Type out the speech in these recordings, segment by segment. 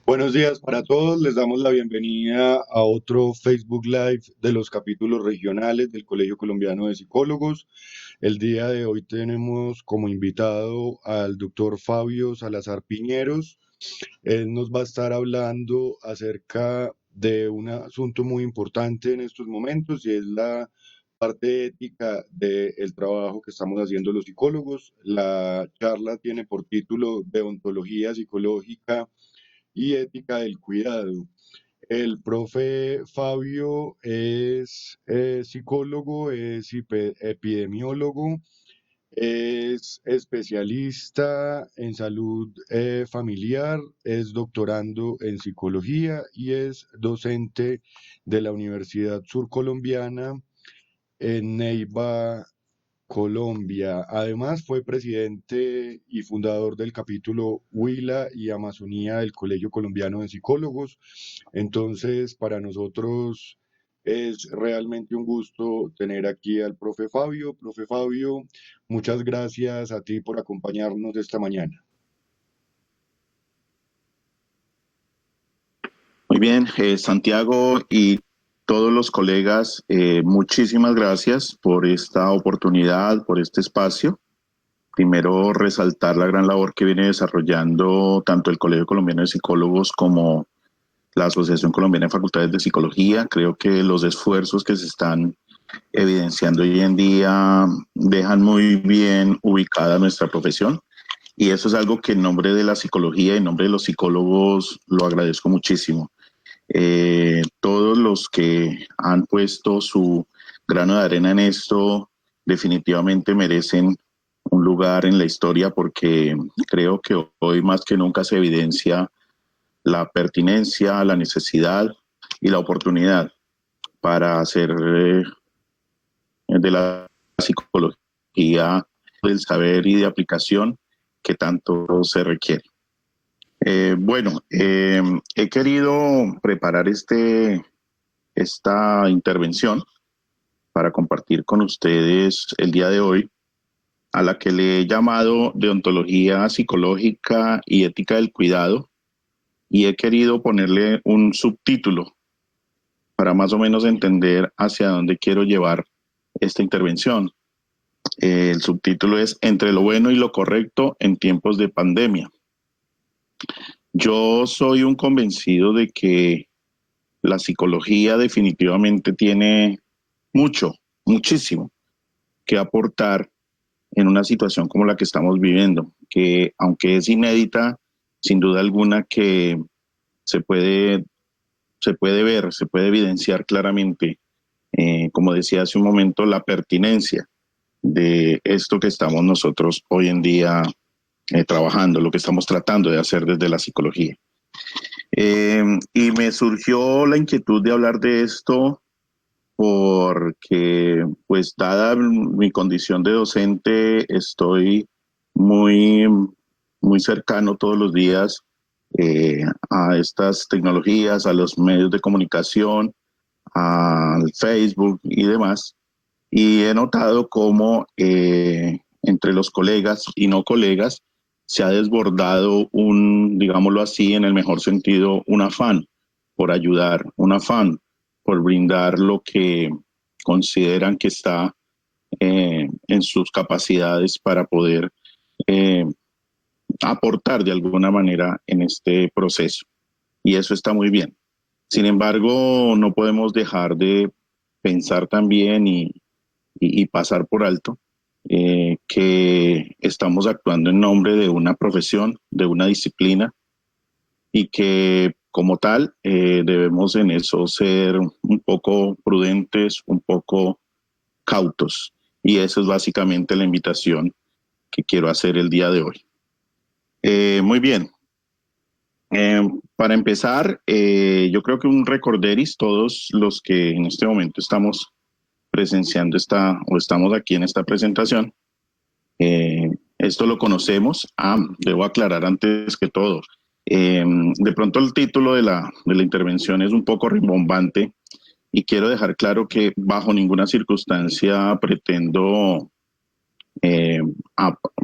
Buenos días para todos, les damos la bienvenida a otro Facebook Live de los capítulos regionales del Colegio Colombiano de Psicólogos. El día de hoy tenemos como invitado al doctor Fabio Salazar Piñeros. Él nos va a estar hablando acerca de un asunto muy importante en estos momentos y es la parte ética del trabajo que estamos haciendo los psicólogos. La charla tiene por título Deontología psicológica y ética del cuidado. El profe Fabio es psicólogo, es epidemiólogo, es especialista en salud familiar, es doctorando en psicología y es docente de la Universidad Surcolombiana en Neiva, Colombia. Además, fue presidente y fundador del capítulo Huila y Amazonía del Colegio Colombiano de Psicólogos. Entonces, para nosotros es realmente un gusto tener aquí al profe Fabio. Profe Fabio, muchas gracias a ti por acompañarnos esta mañana. Muy bien, Santiago y todos los colegas, muchísimas gracias por esta oportunidad, por este espacio. Primero, resaltar la gran labor que viene desarrollando tanto el Colegio Colombiano de Psicólogos como la Asociación Colombiana de Facultades de Psicología. Creo que los esfuerzos que se están evidenciando hoy en día dejan muy bien ubicada nuestra profesión. Y eso es algo que en nombre de la psicología y en nombre de los psicólogos lo agradezco muchísimo. Todos los que han puesto su grano de arena en esto definitivamente merecen un lugar en la historia porque creo que hoy más que nunca se evidencia la pertinencia, la necesidad y la oportunidad para hacer de la psicología, del saber y de aplicación que tanto se requiere. He querido preparar esta intervención para compartir con ustedes el día de hoy, a la que le he llamado Deontología Psicológica y Ética del Cuidado, y he querido ponerle un subtítulo para más o menos entender hacia dónde quiero llevar esta intervención. El subtítulo es Entre lo bueno y lo correcto en tiempos de pandemia. Yo soy un convencido de que la psicología definitivamente tiene muchísimo que aportar en una situación como la que estamos viviendo, que aunque es inédita, sin duda alguna que se puede ver, se puede evidenciar claramente, como decía hace un momento, la pertinencia de esto que estamos nosotros hoy en día trabajando, lo que estamos tratando de hacer desde la psicología. Y me surgió la inquietud de hablar de esto porque, pues, dada mi condición de docente, estoy muy, muy cercano todos los días a estas tecnologías, a los medios de comunicación, al Facebook y demás. Y he notado cómo entre los colegas y no colegas se ha desbordado digámoslo así, en el mejor sentido, un afán por ayudar, un afán por brindar lo que consideran que está en sus capacidades para poder eh, aportar de alguna manera en este proceso. Y eso está muy bien. Sin embargo, no podemos dejar de pensar también y pasar por alto que estamos actuando en nombre de una profesión, de una disciplina, y que como tal debemos en eso ser un poco prudentes, un poco cautos. Y esa es básicamente la invitación que quiero hacer el día de hoy. Muy bien. Para empezar, yo creo que un recorderis, todos los que en este momento estamos presenciando o estamos aquí en esta presentación, esto lo conocemos. Debo aclarar antes que todo, de pronto el título de la intervención es un poco rimbombante y quiero dejar claro que bajo ninguna circunstancia pretendo eh,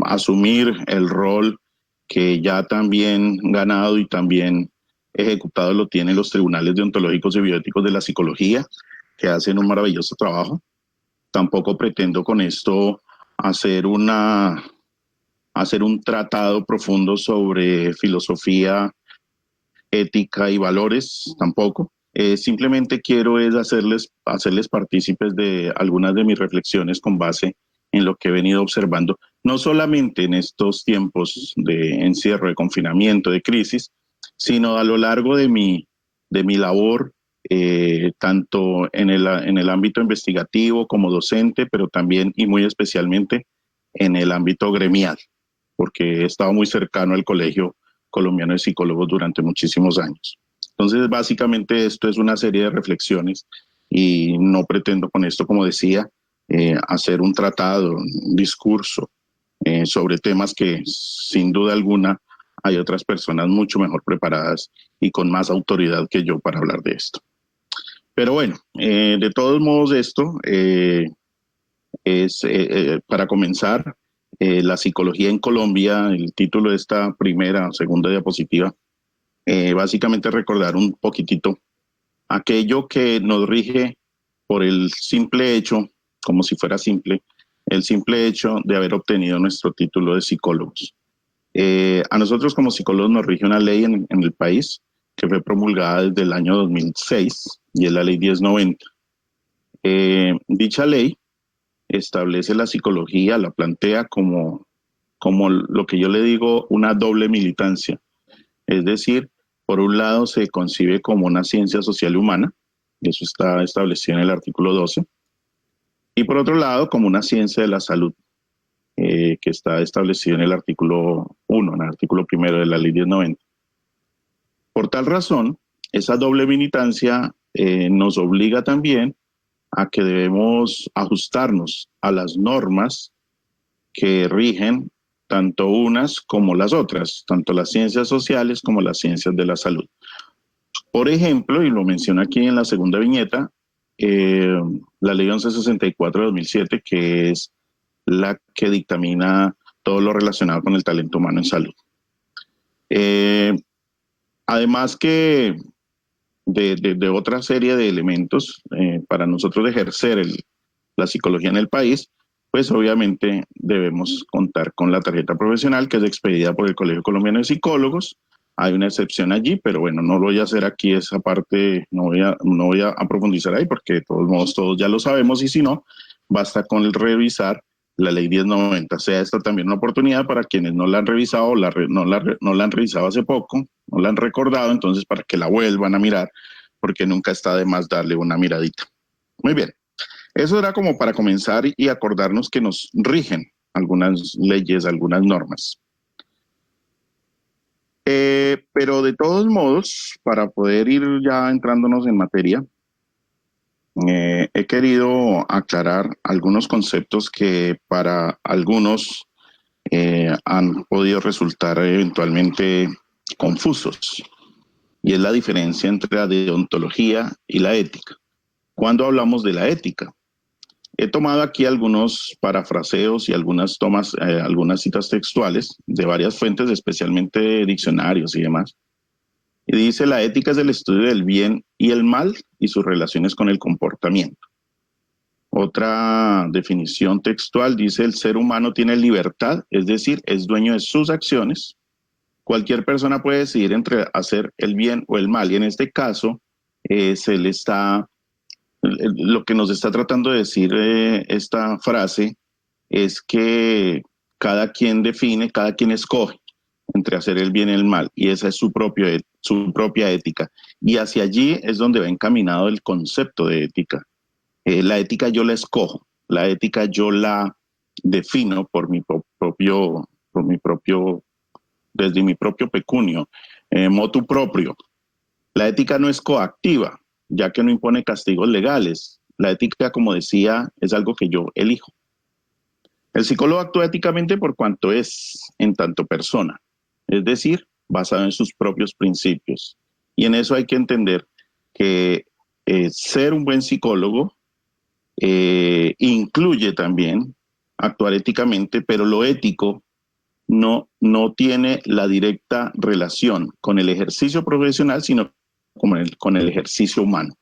asumir el rol que ya también ganado y también ejecutado lo tienen los tribunales deontológicos y bioéticos de la psicología, que hacen un maravilloso trabajo. Tampoco pretendo con esto hacer un tratado profundo sobre filosofía, ética y valores, tampoco. Simplemente quiero es hacerles partícipes de algunas de mis reflexiones con base en lo que he venido observando, no solamente en estos tiempos de encierro, de confinamiento, de crisis, sino a lo largo de mi labor, tanto en el ámbito investigativo como docente, pero también y muy especialmente en el ámbito gremial, porque he estado muy cercano al Colegio Colombiano de Psicólogos durante muchísimos años. Entonces, básicamente esto es una serie de reflexiones y no pretendo con esto, como decía, hacer un tratado, un discurso sobre temas que sin duda alguna hay otras personas mucho mejor preparadas y con más autoridad que yo para hablar de esto. Pero bueno, de todos modos esto es, para comenzar, la psicología en Colombia, el título de esta primera o segunda diapositiva, básicamente recordar un poquitito aquello que nos rige por el simple hecho, como si fuera simple, el simple hecho de haber obtenido nuestro título de psicólogos. A nosotros como psicólogos nos rige una ley en el país que fue promulgada desde el año 2006 y es la ley 1090. Dicha ley establece la psicología, la plantea como lo que yo le digo una doble militancia. Es decir, por un lado se concibe como una ciencia social y humana, eso está establecido en el artículo 12, y por otro lado como una ciencia de la salud, que está establecido en el artículo 1, en el artículo 1 de la ley 1090. Por tal razón, esa doble militancia nos obliga también a que debemos ajustarnos a las normas que rigen tanto unas como las otras, tanto las ciencias sociales como las ciencias de la salud. Por ejemplo, y lo menciono aquí en la segunda viñeta, la ley 1164 de 2007, que es la que dictamina todo lo relacionado con el talento humano en salud. Además que de otra serie de elementos para nosotros ejercer la psicología en el país, pues obviamente debemos contar con la tarjeta profesional que es expedida por el Colegio Colombiano de Psicólogos. Hay una excepción allí, pero bueno, no lo voy a hacer aquí esa parte, no voy a profundizar ahí porque de todos modos todos ya lo sabemos y si no, basta con el revisar la ley 1090. Sea esta también una oportunidad para quienes no la han revisado, no la han revisado hace poco, no la han recordado, entonces para que la vuelvan a mirar, porque nunca está de más darle una miradita. Muy bien. Eso era como para comenzar y acordarnos que nos rigen algunas leyes, algunas normas. Pero de todos modos, para poder ir ya entrándonos en materia, he querido aclarar algunos conceptos que para algunos han podido resultar eventualmente confusos. Y es la diferencia entre la deontología y la ética. ¿Cuándo hablamos de la ética? He tomado aquí algunos parafraseos y algunas tomas, algunas citas textuales de varias fuentes, especialmente diccionarios y demás. Y dice, la ética es el estudio del bien y el mal y sus relaciones con el comportamiento. Otra definición textual dice, el ser humano tiene libertad, es decir, es dueño de sus acciones. Cualquier persona puede decidir entre hacer el bien o el mal. Y en este caso, lo que nos está tratando de decir esta frase es que cada quien define, cada quien escoge entre hacer el bien y el mal, y esa es su propia ética. Y hacia allí es donde va encaminado el concepto de ética. La ética yo la escojo, la ética yo la defino desde mi propio pecunio, motu propio. La ética no es coactiva, ya que no impone castigos legales. La ética, como decía, es algo que yo elijo. El psicólogo actúa éticamente por cuanto es en tanto persona, es decir, basado en sus propios principios. Y en eso hay que entender que ser un buen psicólogo incluye también actuar éticamente, pero lo ético no tiene la directa relación con el ejercicio profesional, sino con el ejercicio humano.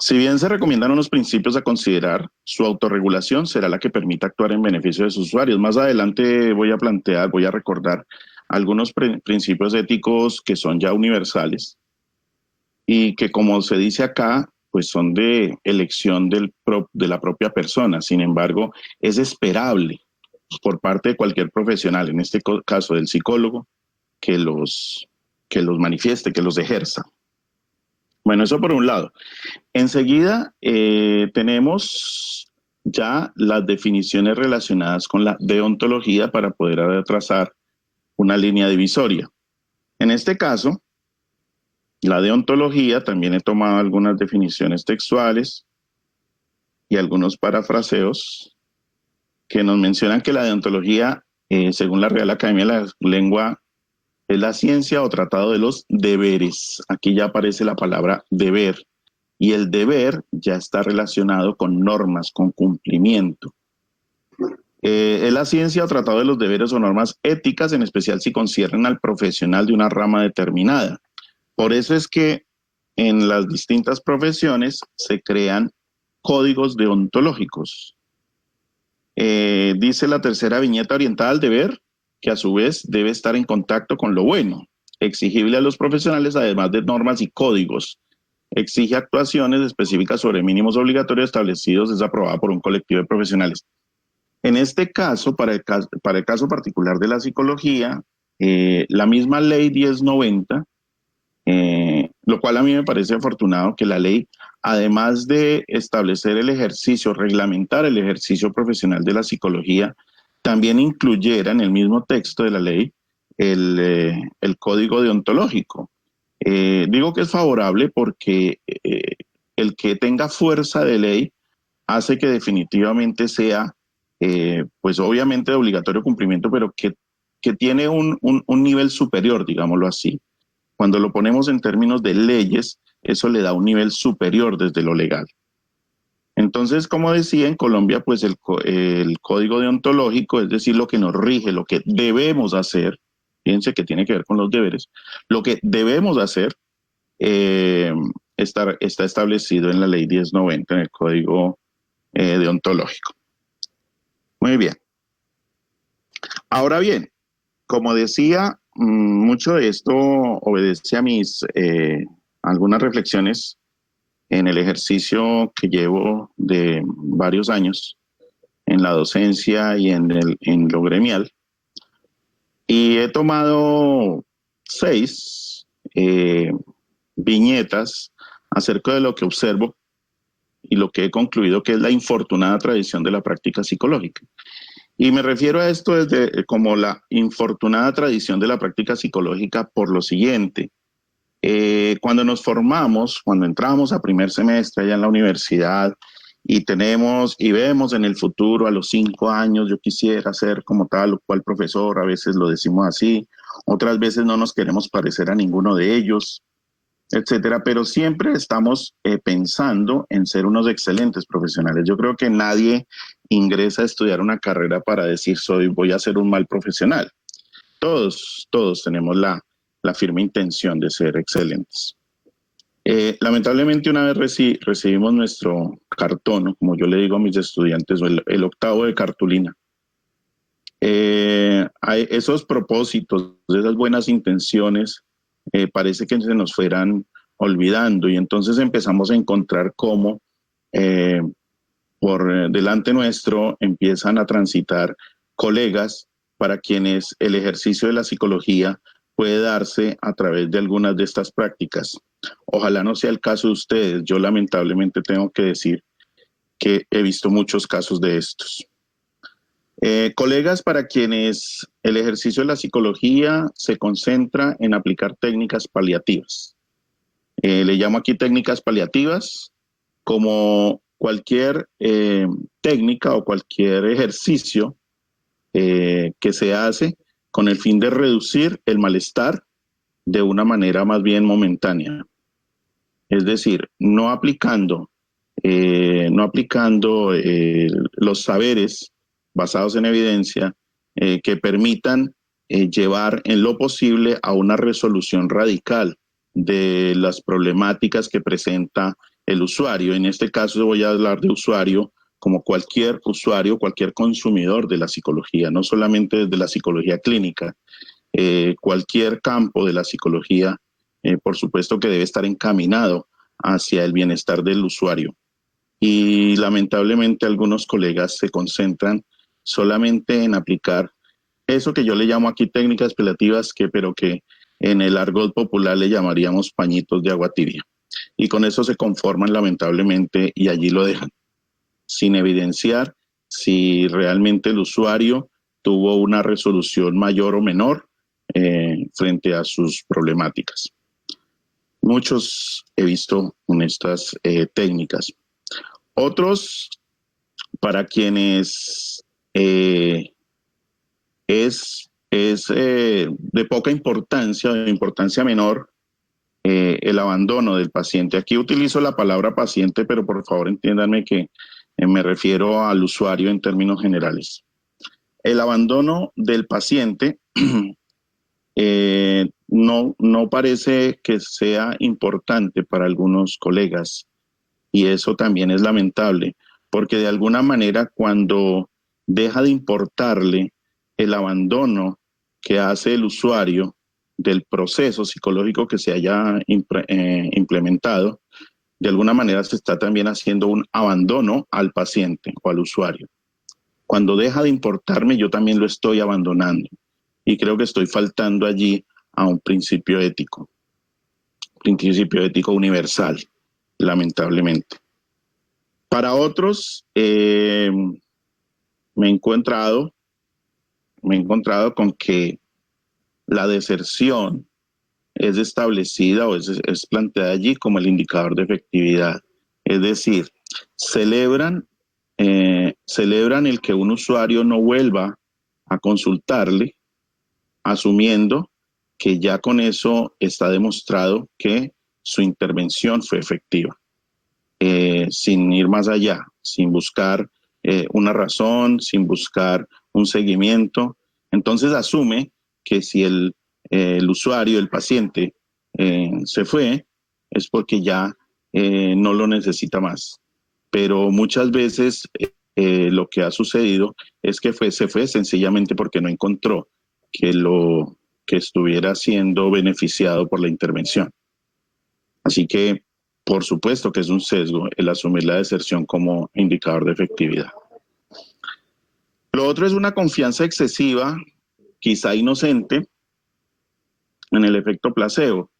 Si bien se recomiendan unos principios a considerar, su autorregulación será la que permita actuar en beneficio de sus usuarios. Más adelante voy a recordar algunos principios éticos que son ya universales y que, como se dice acá, pues son de elección de la propia persona. Sin embargo, es esperable por parte de cualquier profesional, en este caso del psicólogo, que los manifieste, que los ejerza. Bueno, eso por un lado. Enseguida tenemos ya las definiciones relacionadas con la deontología para poder trazar una línea divisoria. En este caso, la deontología, también he tomado algunas definiciones textuales y algunos parafraseos que nos mencionan que la deontología, según la Real Academia de la Lengua, es la ciencia o tratado de los deberes. Aquí ya aparece la palabra deber. Y el deber ya está relacionado con normas, con cumplimiento. Es la ciencia o tratado de los deberes o normas éticas, en especial si conciernen al profesional de una rama determinada. Por eso es que en las distintas profesiones se crean códigos deontológicos. Dice la tercera viñeta orientada al deber, que a su vez debe estar en contacto con lo bueno, exigible a los profesionales, además de normas y códigos. Exige actuaciones específicas sobre mínimos obligatorios establecidos, es aprobada por un colectivo de profesionales. En este caso, para el caso particular de la psicología, la misma ley 1090, lo cual a mí me parece afortunado que la ley, además de establecer el ejercicio, reglamentar el ejercicio profesional de la psicología, también incluyera en el mismo texto de la ley el código deontológico. Digo que es favorable porque el que tenga fuerza de ley hace que definitivamente sea, pues obviamente de obligatorio cumplimiento, pero que tiene un nivel superior, digámoslo así. Cuando lo ponemos en términos de leyes, eso le da un nivel superior desde lo legal. Entonces, como decía, en Colombia, pues el código deontológico, es decir, lo que nos rige, lo que debemos hacer, fíjense que tiene que ver con los deberes, lo que debemos hacer está establecido en la ley 1090, en el código deontológico. Muy bien. Ahora bien, como decía, mucho de esto obedece a mis algunas reflexiones en el ejercicio que llevo de varios años en la docencia y en lo gremial. Y he tomado 6 viñetas acerca de lo que observo y lo que he concluido que es la infortunada tradición de la práctica psicológica. Y me refiero a esto desde como la infortunada tradición de la práctica psicológica por lo siguiente. Cuando nos formamos, cuando entramos a primer semestre allá en la universidad y vemos en el futuro a los 5 años, yo quisiera ser como tal o cual profesor, a veces lo decimos así, otras veces no nos queremos parecer a ninguno de ellos, etcétera, pero siempre estamos pensando en ser unos excelentes profesionales. Yo creo que nadie ingresa a estudiar una carrera para decir voy a ser un mal profesional. Todos tenemos la firme intención de ser excelentes. Lamentablemente una vez recibimos nuestro cartón, como yo le digo a mis estudiantes, el octavo de cartulina. Hay esos propósitos, esas buenas intenciones, parece que se nos fueran olvidando y entonces empezamos a encontrar cómo por delante nuestro empiezan a transitar colegas para quienes el ejercicio de la psicología puede darse a través de algunas de estas prácticas. Ojalá no sea el caso de ustedes. Yo lamentablemente tengo que decir que he visto muchos casos de estos. Colegas para quienes el ejercicio de la psicología se concentra en aplicar técnicas paliativas. Le llamo aquí técnicas paliativas como cualquier técnica o cualquier ejercicio que se hace con el fin de reducir el malestar de una manera más bien momentánea. Es decir, no aplicando los saberes basados en evidencia que permitan llevar en lo posible a una resolución radical de las problemáticas que presenta el usuario. En este caso voy a hablar de usuario como cualquier usuario, cualquier consumidor de la psicología, no solamente desde la psicología clínica, cualquier campo de la psicología, por supuesto que debe estar encaminado hacia el bienestar del usuario. Y lamentablemente algunos colegas se concentran solamente en aplicar eso que yo le llamo aquí técnicas paliativas, pero que en el argot popular le llamaríamos pañitos de agua tibia. Y con eso se conforman lamentablemente y allí lo dejan, sin evidenciar si realmente el usuario tuvo una resolución mayor o menor frente a sus problemáticas. Muchos he visto con estas técnicas. Otros, para quienes es de poca importancia, de importancia menor, el abandono del paciente. Aquí utilizo la palabra paciente, pero por favor entiéndanme que me refiero al usuario en términos generales. El abandono del paciente no parece que sea importante para algunos colegas, y eso también es lamentable, porque de alguna manera cuando deja de importarle el abandono que hace el usuario del proceso psicológico que se haya implementado, de alguna manera se está también haciendo un abandono al paciente o al usuario. Cuando deja de importarme, yo también lo estoy abandonando. Y creo que estoy faltando allí a un principio ético universal, lamentablemente. Para otros, me he encontrado con que la deserción es establecida o es planteada allí como el indicador de efectividad. Es decir, celebran el que un usuario no vuelva a consultarle, asumiendo que ya con eso está demostrado que su intervención fue efectiva, sin ir más allá, sin buscar una razón, sin buscar un seguimiento. Entonces asume que si el usuario, el paciente, se fue, es porque ya no lo necesita más. Pero muchas veces lo que ha sucedido es que se fue sencillamente porque no encontró que estuviera siendo beneficiado por la intervención. Así que, por supuesto que es un sesgo el asumir la deserción como indicador de efectividad. Lo otro es una confianza excesiva, quizá inocente, en el efecto placebo.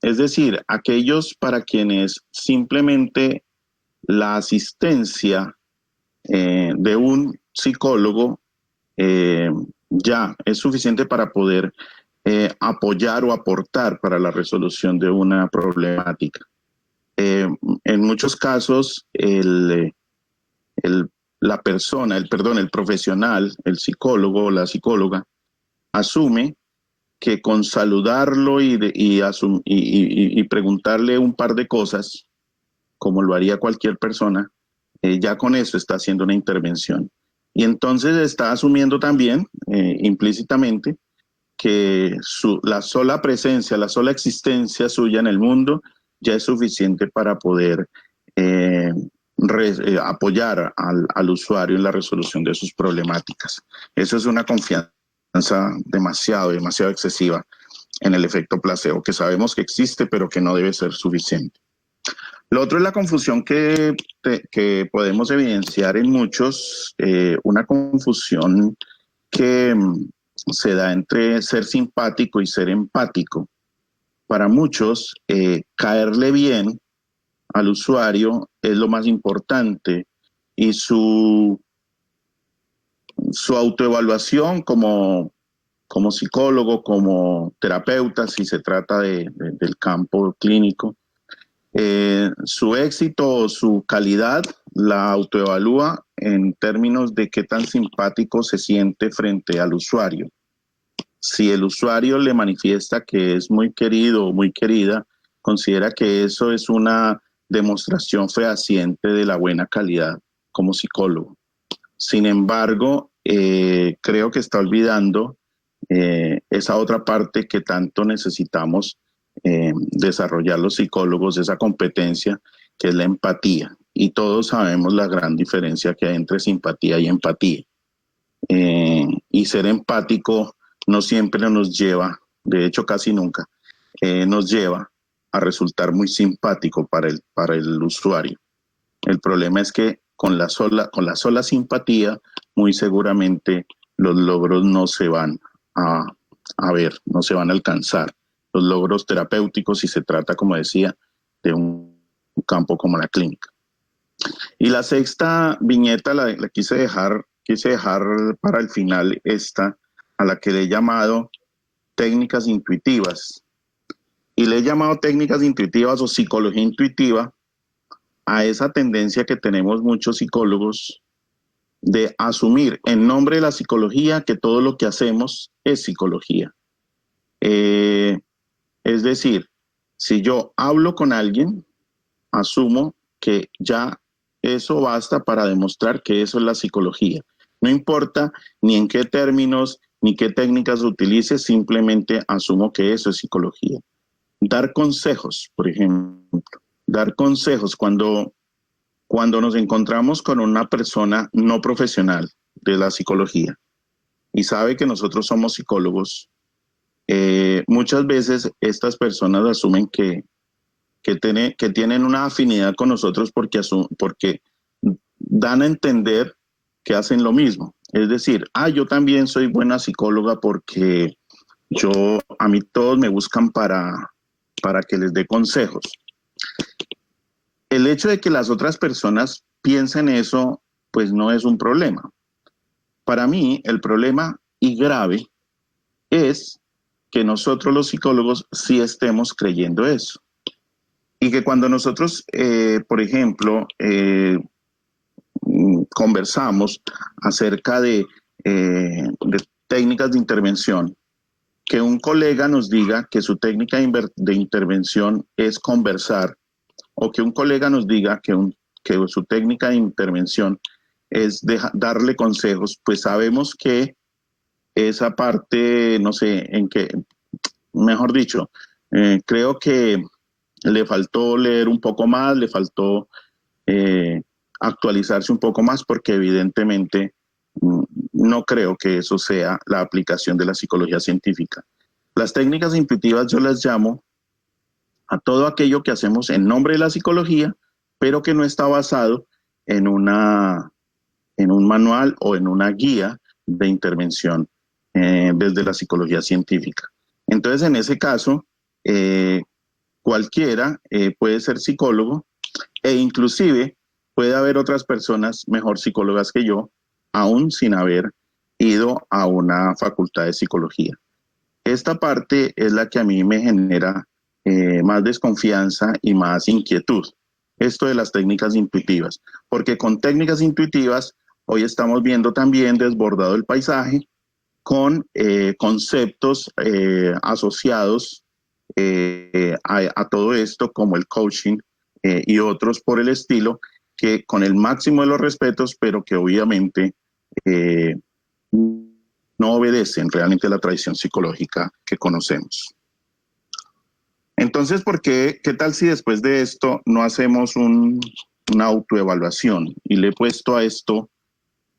Es decir, aquellos para quienes simplemente la asistencia de un psicólogo ya es suficiente para poder apoyar o aportar para la resolución de una problemática. En muchos casos, el profesional, el psicólogo o la psicóloga, asume que con saludarlo y preguntarle un par de cosas, como lo haría cualquier persona, ya con eso está haciendo una intervención. Y entonces está asumiendo también, implícitamente, que la sola presencia, la sola existencia suya en el mundo ya es suficiente para poder apoyar al usuario en la resolución de sus problemáticas. Eso es una confianza demasiado excesiva en el efecto placebo, que sabemos que existe, pero que no debe ser suficiente. Lo otro es la confusión que podemos evidenciar en muchos, una confusión que se da entre ser simpático y ser empático. Para muchos, caerle bien al usuario es lo más importante, y su autoevaluación como psicólogo, como terapeuta, si se trata del campo clínico, su éxito o su calidad la autoevalúa en términos de qué tan simpático se siente frente al usuario. Si el usuario le manifiesta que es muy querido o muy querida, considera que eso es una demostración fehaciente de la buena calidad como psicólogo. Sin embargo, creo que está olvidando esa otra parte que tanto necesitamos desarrollar los psicólogos, esa competencia que es la empatía. Y todos sabemos la gran diferencia que hay entre simpatía y empatía. Y ser empático no siempre nos lleva, de hecho casi nunca, nos lleva a resultar muy simpático para el usuario. El problema es que con la sola simpatía, muy seguramente los logros no se van a ver, no se van a alcanzar. Los logros terapéuticos, si se trata, como decía, de un campo como la clínica. Y la sexta viñeta la quise dejar para el final, esta, a la que le he llamado técnicas intuitivas. Y le he llamado técnicas intuitivas o psicología intuitiva a esa tendencia que tenemos muchos psicólogos de asumir en nombre de la psicología que todo lo que hacemos es psicología. Es decir, si yo hablo con alguien, asumo que ya eso basta para demostrar que eso es la psicología. No importa ni en qué términos ni qué técnicas utilice, simplemente asumo que eso es psicología. Dar consejos, por ejemplo. Dar consejos cuando nos encontramos con una persona no profesional de la psicología y sabe que nosotros somos psicólogos, muchas veces estas personas asumen que tienen una afinidad con nosotros porque dan a entender que hacen lo mismo. Es decir, yo también soy buena psicóloga porque a mí todos me buscan para que les dé consejos. El hecho de que las otras personas piensen eso, pues no es un problema. Para mí, el problema y grave es que nosotros los psicólogos sí estemos creyendo eso. Y que cuando nosotros, por ejemplo, conversamos acerca de técnicas de intervención, que un colega nos diga que su técnica de intervención es conversar, o que un colega nos diga que su técnica de intervención es darle consejos, pues sabemos que esa parte, no sé, mejor dicho, creo que le faltó leer un poco más, le faltó actualizarse un poco más, porque evidentemente no creo que eso sea la aplicación de la psicología científica. Las técnicas intuitivas yo las llamo a todo aquello que hacemos en nombre de la psicología, pero que no está basado en un manual o en una guía de intervención desde la psicología científica. Entonces, en ese caso, cualquiera puede ser psicólogo, e inclusive puede haber otras personas mejor psicólogas que yo, aún sin haber ido a una facultad de psicología. Esta parte es la que a mí me genera más desconfianza y más inquietud. Esto de las técnicas intuitivas, porque con técnicas intuitivas hoy estamos viendo también desbordado el paisaje con conceptos asociados a todo esto, como el coaching y otros por el estilo, que con el máximo de los respetos, pero que obviamente no obedecen realmente a la tradición psicológica que conocemos. Entonces, ¿qué tal si después de esto no hacemos una autoevaluación? Y le he puesto a esto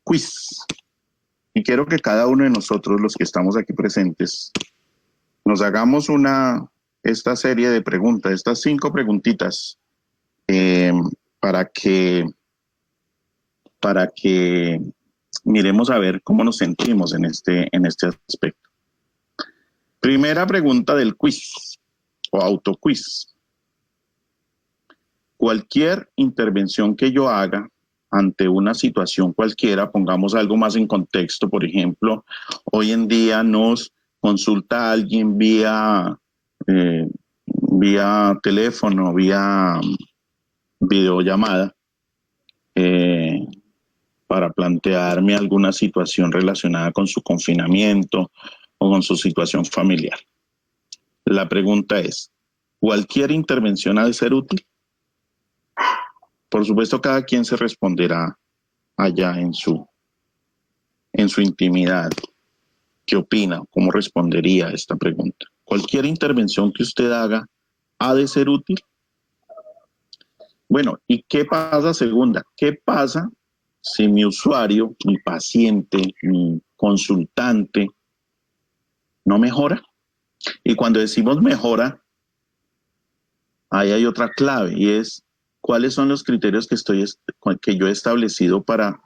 quiz. Y quiero que cada uno de nosotros, los que estamos aquí presentes, nos hagamos esta serie de preguntas, estas 5 preguntitas, para que miremos a ver cómo nos sentimos en este aspecto. Primera pregunta del quiz o autoquiz. Cualquier intervención que yo haga ante una situación cualquiera, pongamos algo más en contexto, por ejemplo, hoy en día nos consulta a alguien vía teléfono, vía videollamada, para plantearme alguna situación relacionada con su confinamiento o con su situación familiar. La pregunta es, ¿cualquier intervención ha de ser útil? Por supuesto, cada quien se responderá allá en su en su intimidad, ¿qué opina? ¿Cómo respondería a esta pregunta? ¿Cualquier intervención que usted haga ha de ser útil? Bueno, ¿y qué pasa, segunda? ¿Qué pasa si mi usuario, mi paciente, mi consultante no mejora? Y cuando decimos mejora, ahí hay otra clave y es cuáles son los criterios que yo he establecido para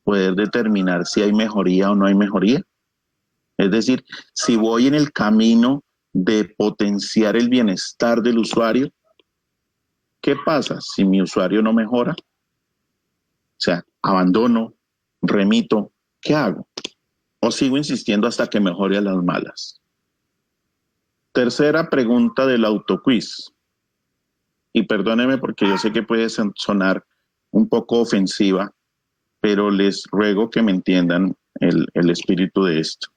poder determinar si hay mejoría o no hay mejoría. Es decir, si voy en el camino de potenciar el bienestar del usuario, ¿qué pasa si mi usuario no mejora? O sea, abandono, remito, ¿qué hago? ¿O sigo insistiendo hasta que mejore a las malas? Tercera pregunta del autoquiz. Y perdóneme porque yo sé que puede sonar un poco ofensiva, pero les ruego que me entiendan el espíritu de esto.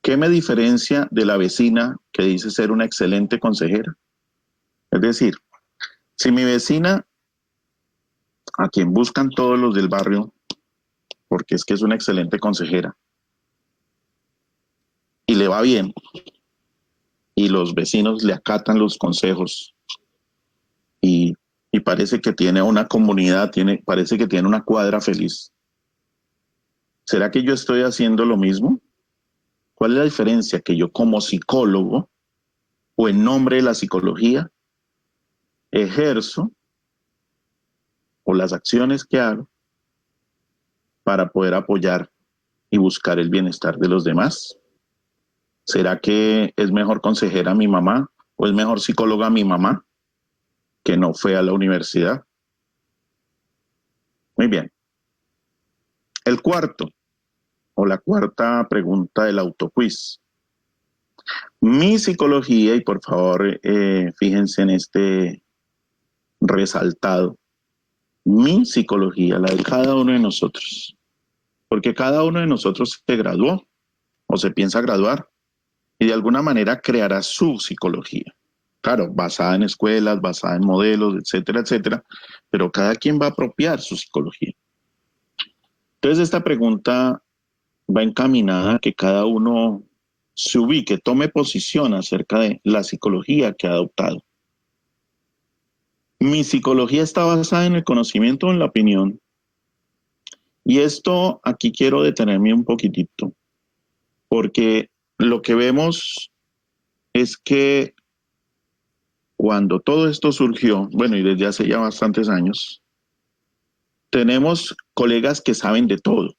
¿Qué me diferencia de la vecina que dice ser una excelente consejera? Es decir, si mi vecina, a quien buscan todos los del barrio, porque es que es una excelente consejera, y le va bien, y los vecinos le acatan los consejos, y, y parece que tiene una comunidad, parece que tiene una cuadra feliz. ¿Será que yo estoy haciendo lo mismo? ¿Cuál es la diferencia? Que yo como psicólogo, o en nombre de la psicología, ejerzo, o las acciones que hago, para poder apoyar y buscar el bienestar de los demás. ¿Será que es mejor consejera mi mamá o es mejor psicóloga mi mamá que no fue a la universidad? Muy bien. El cuarto o la cuarta pregunta del autoquiz. Mi psicología, y por favor fíjense en este resaltado, mi psicología, la de cada uno de nosotros, porque cada uno de nosotros se graduó o se piensa graduar y de alguna manera creará su psicología. Claro, basada en escuelas, basada en modelos, etcétera, etcétera, pero cada quien va a apropiar su psicología. Entonces, esta pregunta va encaminada a que cada uno se ubique, tome posición acerca de la psicología que ha adoptado. Mi psicología está basada en el conocimiento o en la opinión. Y esto aquí quiero detenerme un poquitito, porque lo que vemos es que cuando todo esto surgió, bueno, y desde hace ya bastantes años, tenemos colegas que saben de todo.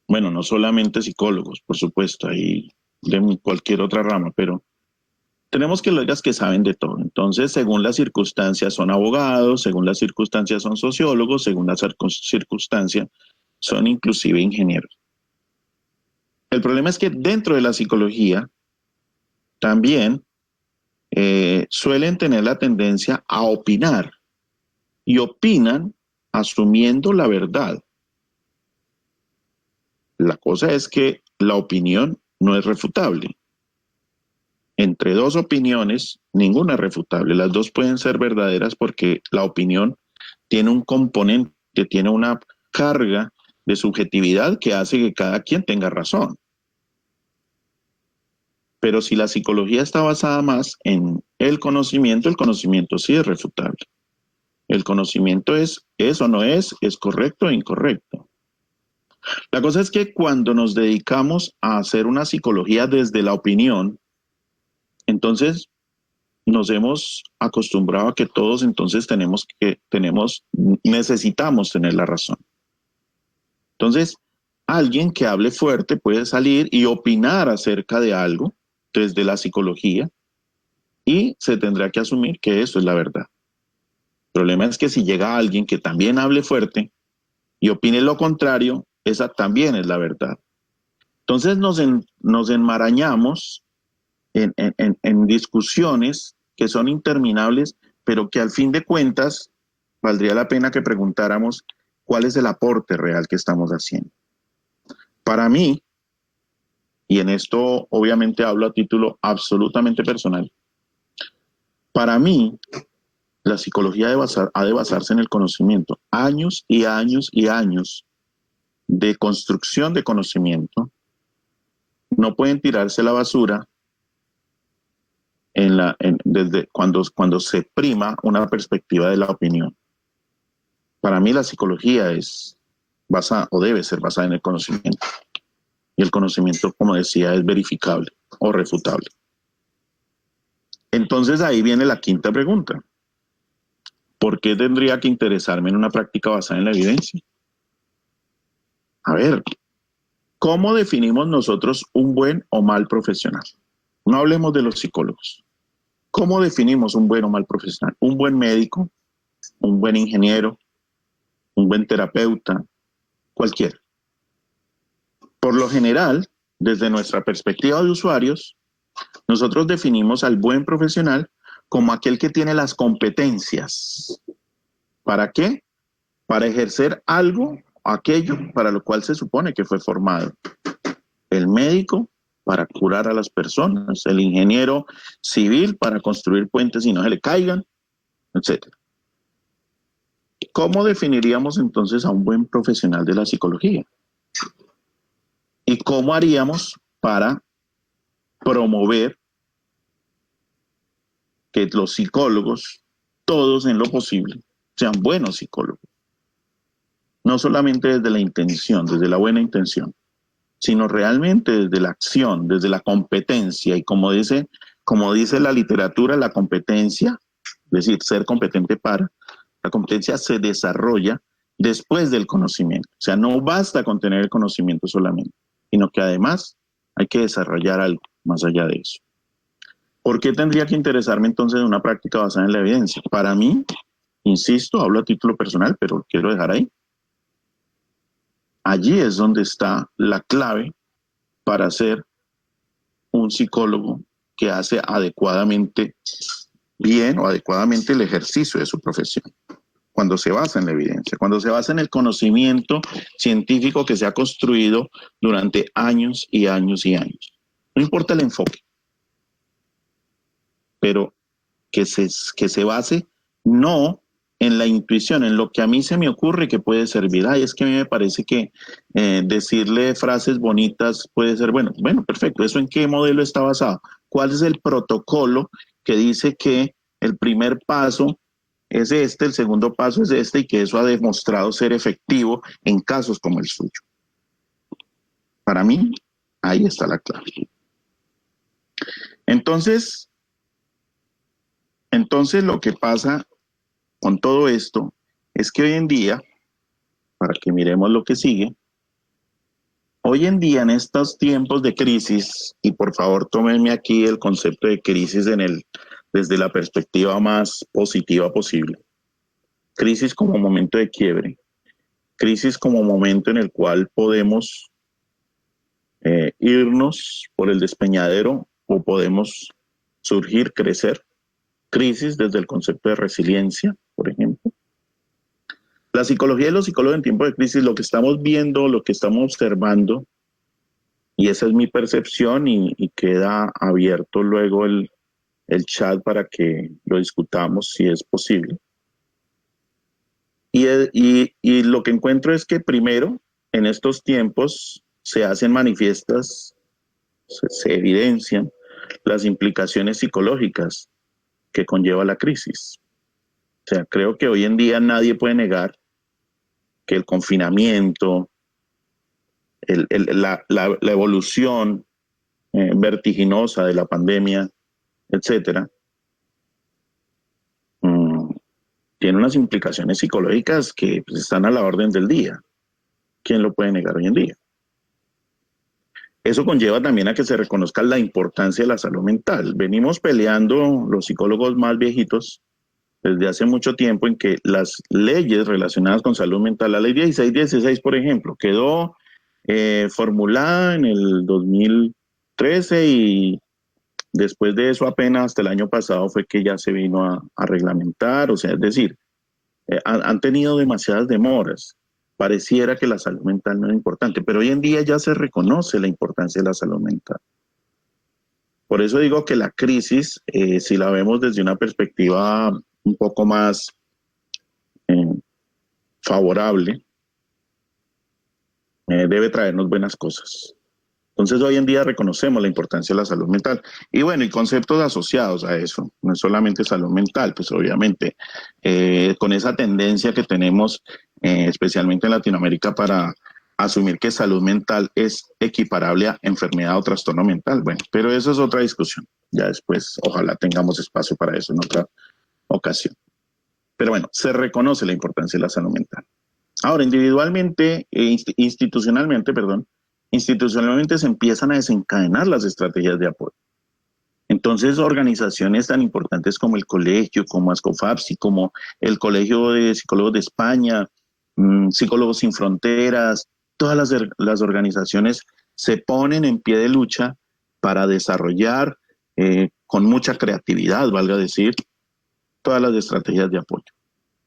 Bueno, no solamente psicólogos, por supuesto, hay de cualquier otra rama, pero tenemos colegas que saben de todo. Entonces, según las circunstancias son abogados, según las circunstancias son sociólogos, según las circunstancias son inclusive ingenieros. El problema es que dentro de la psicología también suelen tener la tendencia a opinar y opinan asumiendo la verdad. La cosa es que la opinión no es refutable. Entre dos opiniones, ninguna es refutable. Las dos pueden ser verdaderas porque la opinión tiene un componente, tiene una carga de subjetividad que hace que cada quien tenga razón. Pero si la psicología está basada más en el conocimiento sí es refutable. El conocimiento es o no es correcto o incorrecto. La cosa es que cuando nos dedicamos a hacer una psicología desde la opinión, entonces nos hemos acostumbrado a que todos entonces necesitamos tener la razón. Entonces, alguien que hable fuerte puede salir y opinar acerca de algo desde la psicología y se tendrá que asumir que eso es la verdad. El problema es que si llega alguien que también hable fuerte y opine lo contrario, esa también es la verdad. Entonces nos enmarañamos en discusiones que son interminables, pero que al fin de cuentas valdría la pena que preguntáramos cuál es el aporte real que estamos haciendo. Para mí, y en esto obviamente hablo a título absolutamente personal, para mí la psicología ha de basarse en el conocimiento. Años y años y años de construcción de conocimiento no pueden tirarse a la basura desde cuando se prima una perspectiva de la opinión. Para mí la psicología es basada o debe ser basada en el conocimiento. Y el conocimiento, como decía, es verificable o refutable. Entonces ahí viene la quinta pregunta. ¿Por qué tendría que interesarme en una práctica basada en la evidencia? A ver, ¿cómo definimos nosotros un buen o mal profesional? No hablemos de los psicólogos. ¿Cómo definimos un buen o mal profesional? Un buen médico, un buen ingeniero, un buen terapeuta, cualquiera. Por lo general, desde nuestra perspectiva de usuarios, nosotros definimos al buen profesional como aquel que tiene las competencias. ¿Para qué? Para ejercer algo, aquello para lo cual se supone que fue formado. El médico para curar a las personas, el ingeniero civil para construir puentes y no se le caigan, etc. ¿Cómo definiríamos entonces a un buen profesional de la psicología? ¿Y cómo haríamos para promover que los psicólogos, todos en lo posible, sean buenos psicólogos? No solamente desde la intención, desde la buena intención, sino realmente desde la acción, desde la competencia. Y como dice la literatura, la competencia, es decir, ser competente para, la competencia se desarrolla después del conocimiento. O sea, no basta con tener el conocimiento solamente, sino que además hay que desarrollar algo más allá de eso. ¿Por qué tendría que interesarme entonces en una práctica basada en la evidencia? Para mí, insisto, hablo a título personal, pero quiero dejar ahí. Allí es donde está la clave para ser un psicólogo que hace adecuadamente bien o adecuadamente el ejercicio de su profesión. Cuando se basa en la evidencia, cuando se basa en el conocimiento científico que se ha construido durante años y años y años. No importa el enfoque, pero que se base no en la intuición, en lo que a mí se me ocurre que puede servir. Ay, es que a mí me parece que decirle frases bonitas puede ser bueno. Bueno, perfecto. ¿Eso en qué modelo está basado? ¿Cuál es el protocolo que dice que el primer paso es este, el segundo paso es este y que eso ha demostrado ser efectivo en casos como el suyo? Para mí, ahí está la clave. Entonces lo que pasa con todo esto es que hoy en día, para que miremos lo que sigue, hoy en día en estos tiempos de crisis, y por favor tómenme aquí el concepto de crisis desde la perspectiva más positiva posible, crisis como momento de quiebre, crisis como momento en el cual podemos irnos por el despeñadero o podemos surgir, crecer, crisis desde el concepto de resiliencia, por ejemplo. La psicología y los psicólogos en tiempos de crisis, lo que estamos viendo, lo que estamos observando, y esa es mi percepción y queda abierto luego el chat para que lo discutamos si es posible. Y lo que encuentro es que primero, en estos tiempos, se hacen manifiestas, se evidencian las implicaciones psicológicas que conlleva la crisis. O sea, creo que hoy en día nadie puede negar que el confinamiento, la evolución vertiginosa de la pandemia, etcétera, tiene unas implicaciones psicológicas que pues, están a la orden del día. ¿Quién lo puede negar hoy en día? Eso conlleva también a que se reconozca la importancia de la salud mental. Venimos peleando los psicólogos más viejitos desde hace mucho tiempo en que las leyes relacionadas con salud mental, la ley 1616, por ejemplo, quedó formulada en el 2013 y después de eso apenas hasta el año pasado fue que ya se vino a reglamentar, o sea, es decir, han tenido demasiadas demoras. Pareciera que la salud mental no es importante, pero hoy en día ya se reconoce la importancia de la salud mental. Por eso digo que la crisis, si la vemos desde una perspectiva un poco más favorable, debe traernos buenas cosas. Entonces hoy en día reconocemos la importancia de la salud mental. Y bueno, y conceptos asociados a eso, no es solamente salud mental, pues obviamente con esa tendencia que tenemos, especialmente en Latinoamérica, para asumir que salud mental es equiparable a enfermedad o trastorno mental. Bueno, pero eso es otra discusión. Ya después, ojalá tengamos espacio para eso en otra ocasión. Pero bueno, se reconoce la importancia de la salud mental. Ahora, individualmente, institucionalmente se empiezan a desencadenar las estrategias de apoyo. Entonces, organizaciones tan importantes como el colegio, como ASCOFAPSI, como el Colegio de Psicólogos de España, Psicólogos Sin Fronteras, todas las organizaciones se ponen en pie de lucha para desarrollar con mucha creatividad, valga decir, todas las estrategias de apoyo.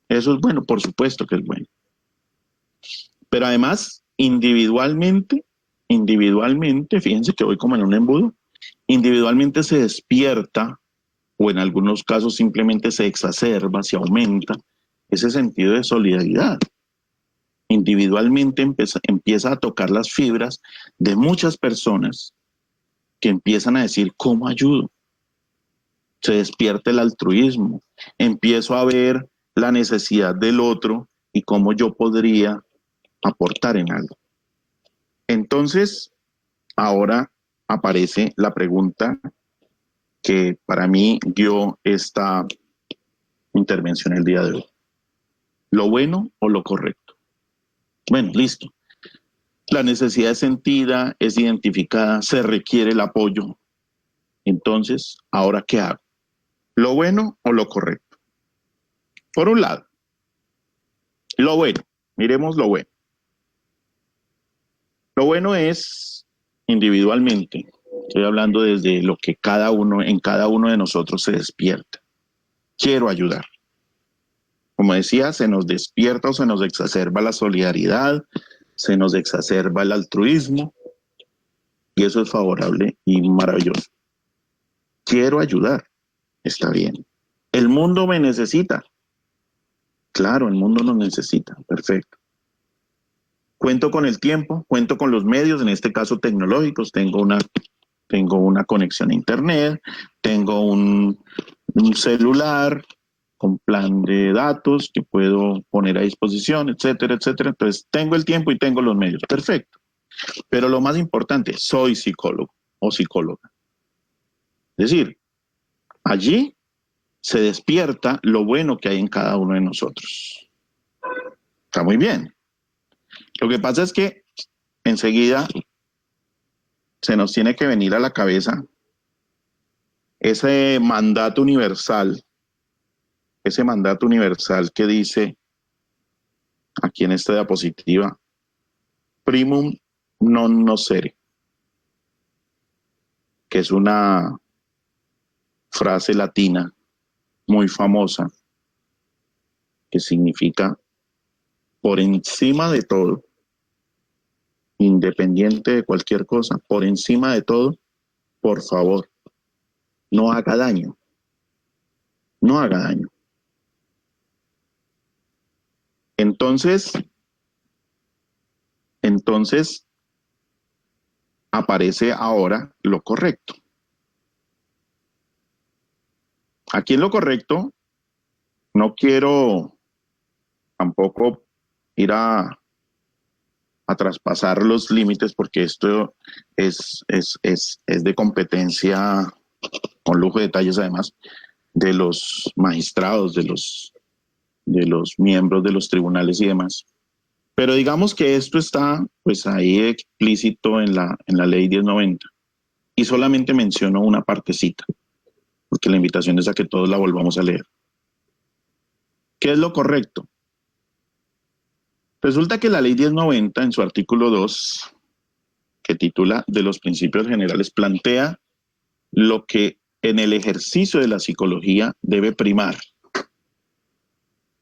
Eso es bueno, por supuesto que es bueno. Pero además, individualmente, fíjense que voy como en un embudo, individualmente se despierta, o en algunos casos simplemente se exacerba, se aumenta, ese sentido de solidaridad. Individualmente empieza a tocar las fibras de muchas personas que empiezan a decir, ¿cómo ayudo? Se despierta el altruismo, empiezo a ver la necesidad del otro y cómo yo podría aportar en algo. Entonces, ahora aparece la pregunta que para mí dio esta intervención el día de hoy. ¿Lo bueno o lo correcto? Bueno, listo. La necesidad es sentida, es identificada, se requiere el apoyo. Entonces, ¿ahora qué hago? ¿Lo bueno o lo correcto? Por un lado, lo bueno. Miremos lo bueno. Lo bueno es individualmente. Estoy hablando desde lo que en cada uno de nosotros se despierta. Quiero ayudar. Como decía, se nos despierta o se nos exacerba la solidaridad, se nos exacerba el altruismo, y eso es favorable y maravilloso. Quiero ayudar. Está bien. ¿El mundo me necesita? Claro, el mundo nos necesita. Perfecto. Cuento con el tiempo, cuento con los medios, en este caso tecnológicos. Tengo una conexión a internet, tengo un celular con plan de datos que puedo poner a disposición, etcétera, etcétera. Entonces, tengo el tiempo y tengo los medios. Perfecto. Pero lo más importante, soy psicólogo o psicóloga. Es decir, allí se despierta lo bueno que hay en cada uno de nosotros. Está muy bien. Lo que pasa es que enseguida se nos tiene que venir a la cabeza ese mandato universal que dice aquí en esta diapositiva, primum non nocere, que es una frase latina muy famosa que significa por encima de todo, independiente de cualquier cosa, por encima de todo, por favor, no haga daño. No haga daño. Entonces aparece ahora lo correcto. Aquí en lo correcto no quiero tampoco ir a traspasar los límites porque esto es de competencia, con lujo de detalles además, de los magistrados, de los miembros de los tribunales y demás. Pero digamos que esto está pues ahí explícito en la ley 1090 y solamente menciono una partecita, porque la invitación es a que todos la volvamos a leer. ¿Qué es lo correcto? Resulta que la ley 1090 en su artículo 2, que titula de los principios generales, plantea lo que en el ejercicio de la psicología debe primar.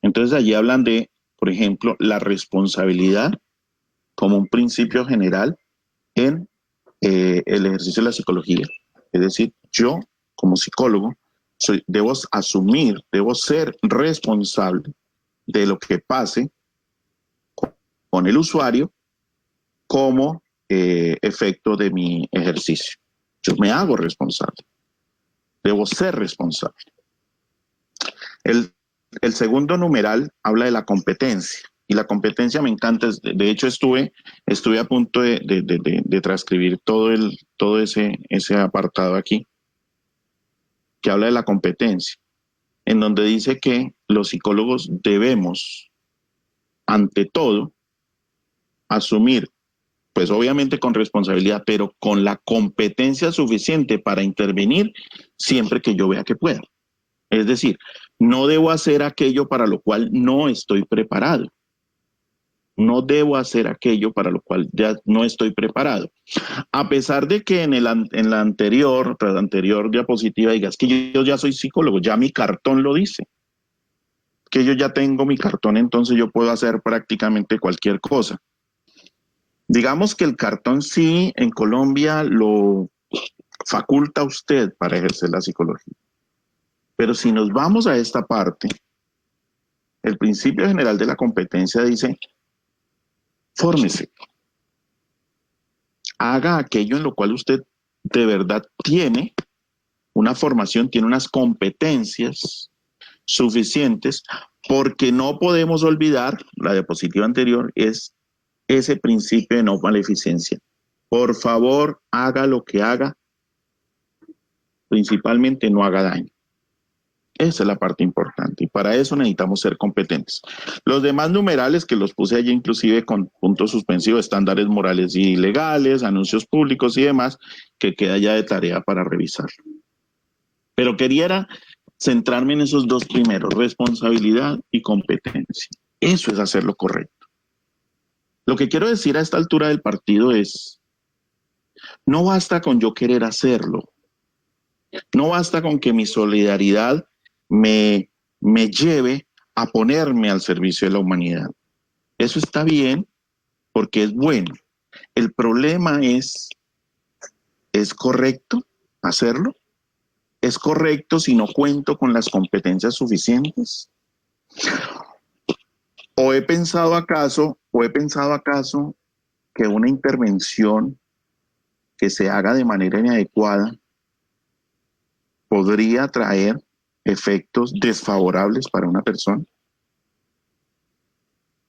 Entonces allí hablan de, por ejemplo, la responsabilidad como un principio general en el ejercicio de la psicología. Es decir, yo como psicólogo debo asumir, debo ser responsable de lo que pase con el usuario como efecto de mi ejercicio. Yo me hago responsable. Debo ser responsable. El segundo numeral habla de la competencia. Y la competencia me encanta. De hecho, estuve a punto de transcribir todo ese apartado aquí, que habla de la competencia, en donde dice que los psicólogos debemos, ante todo, asumir, pues obviamente con responsabilidad, pero con la competencia suficiente para intervenir siempre que yo vea que pueda. Es decir, no debo hacer aquello para lo cual no estoy preparado. No debo hacer aquello para lo cual ya no estoy preparado. A pesar de que en la anterior diapositiva digas que yo ya soy psicólogo, ya mi cartón lo dice. Que yo ya tengo mi cartón, entonces yo puedo hacer prácticamente cualquier cosa. Digamos que el cartón sí en Colombia lo faculta a usted para ejercer la psicología. Pero si nos vamos a esta parte, el principio general de la competencia dice, fórmese. Haga aquello en lo cual usted de verdad tiene una formación, tiene unas competencias suficientes, porque no podemos olvidar, la diapositiva anterior es ese principio de no maleficencia. Por favor, haga lo que haga, principalmente no haga daño. Esa es la parte importante y para eso necesitamos ser competentes. Los demás numerales que los puse allí inclusive con puntos suspensivos, estándares morales y legales, anuncios públicos y demás, que queda ya de tarea para revisar. Pero quería centrarme en esos dos primeros, responsabilidad y competencia. Eso es hacer lo correcto. Lo que quiero decir a esta altura del partido es, no basta con yo querer hacerlo, no basta con que mi solidaridad me lleve a ponerme al servicio de la humanidad. Eso está bien porque es bueno. El problema ¿es correcto hacerlo? ¿Es correcto si no cuento con las competencias suficientes? ¿O he pensado acaso que una intervención que se haga de manera inadecuada podría traer efectos desfavorables para una persona?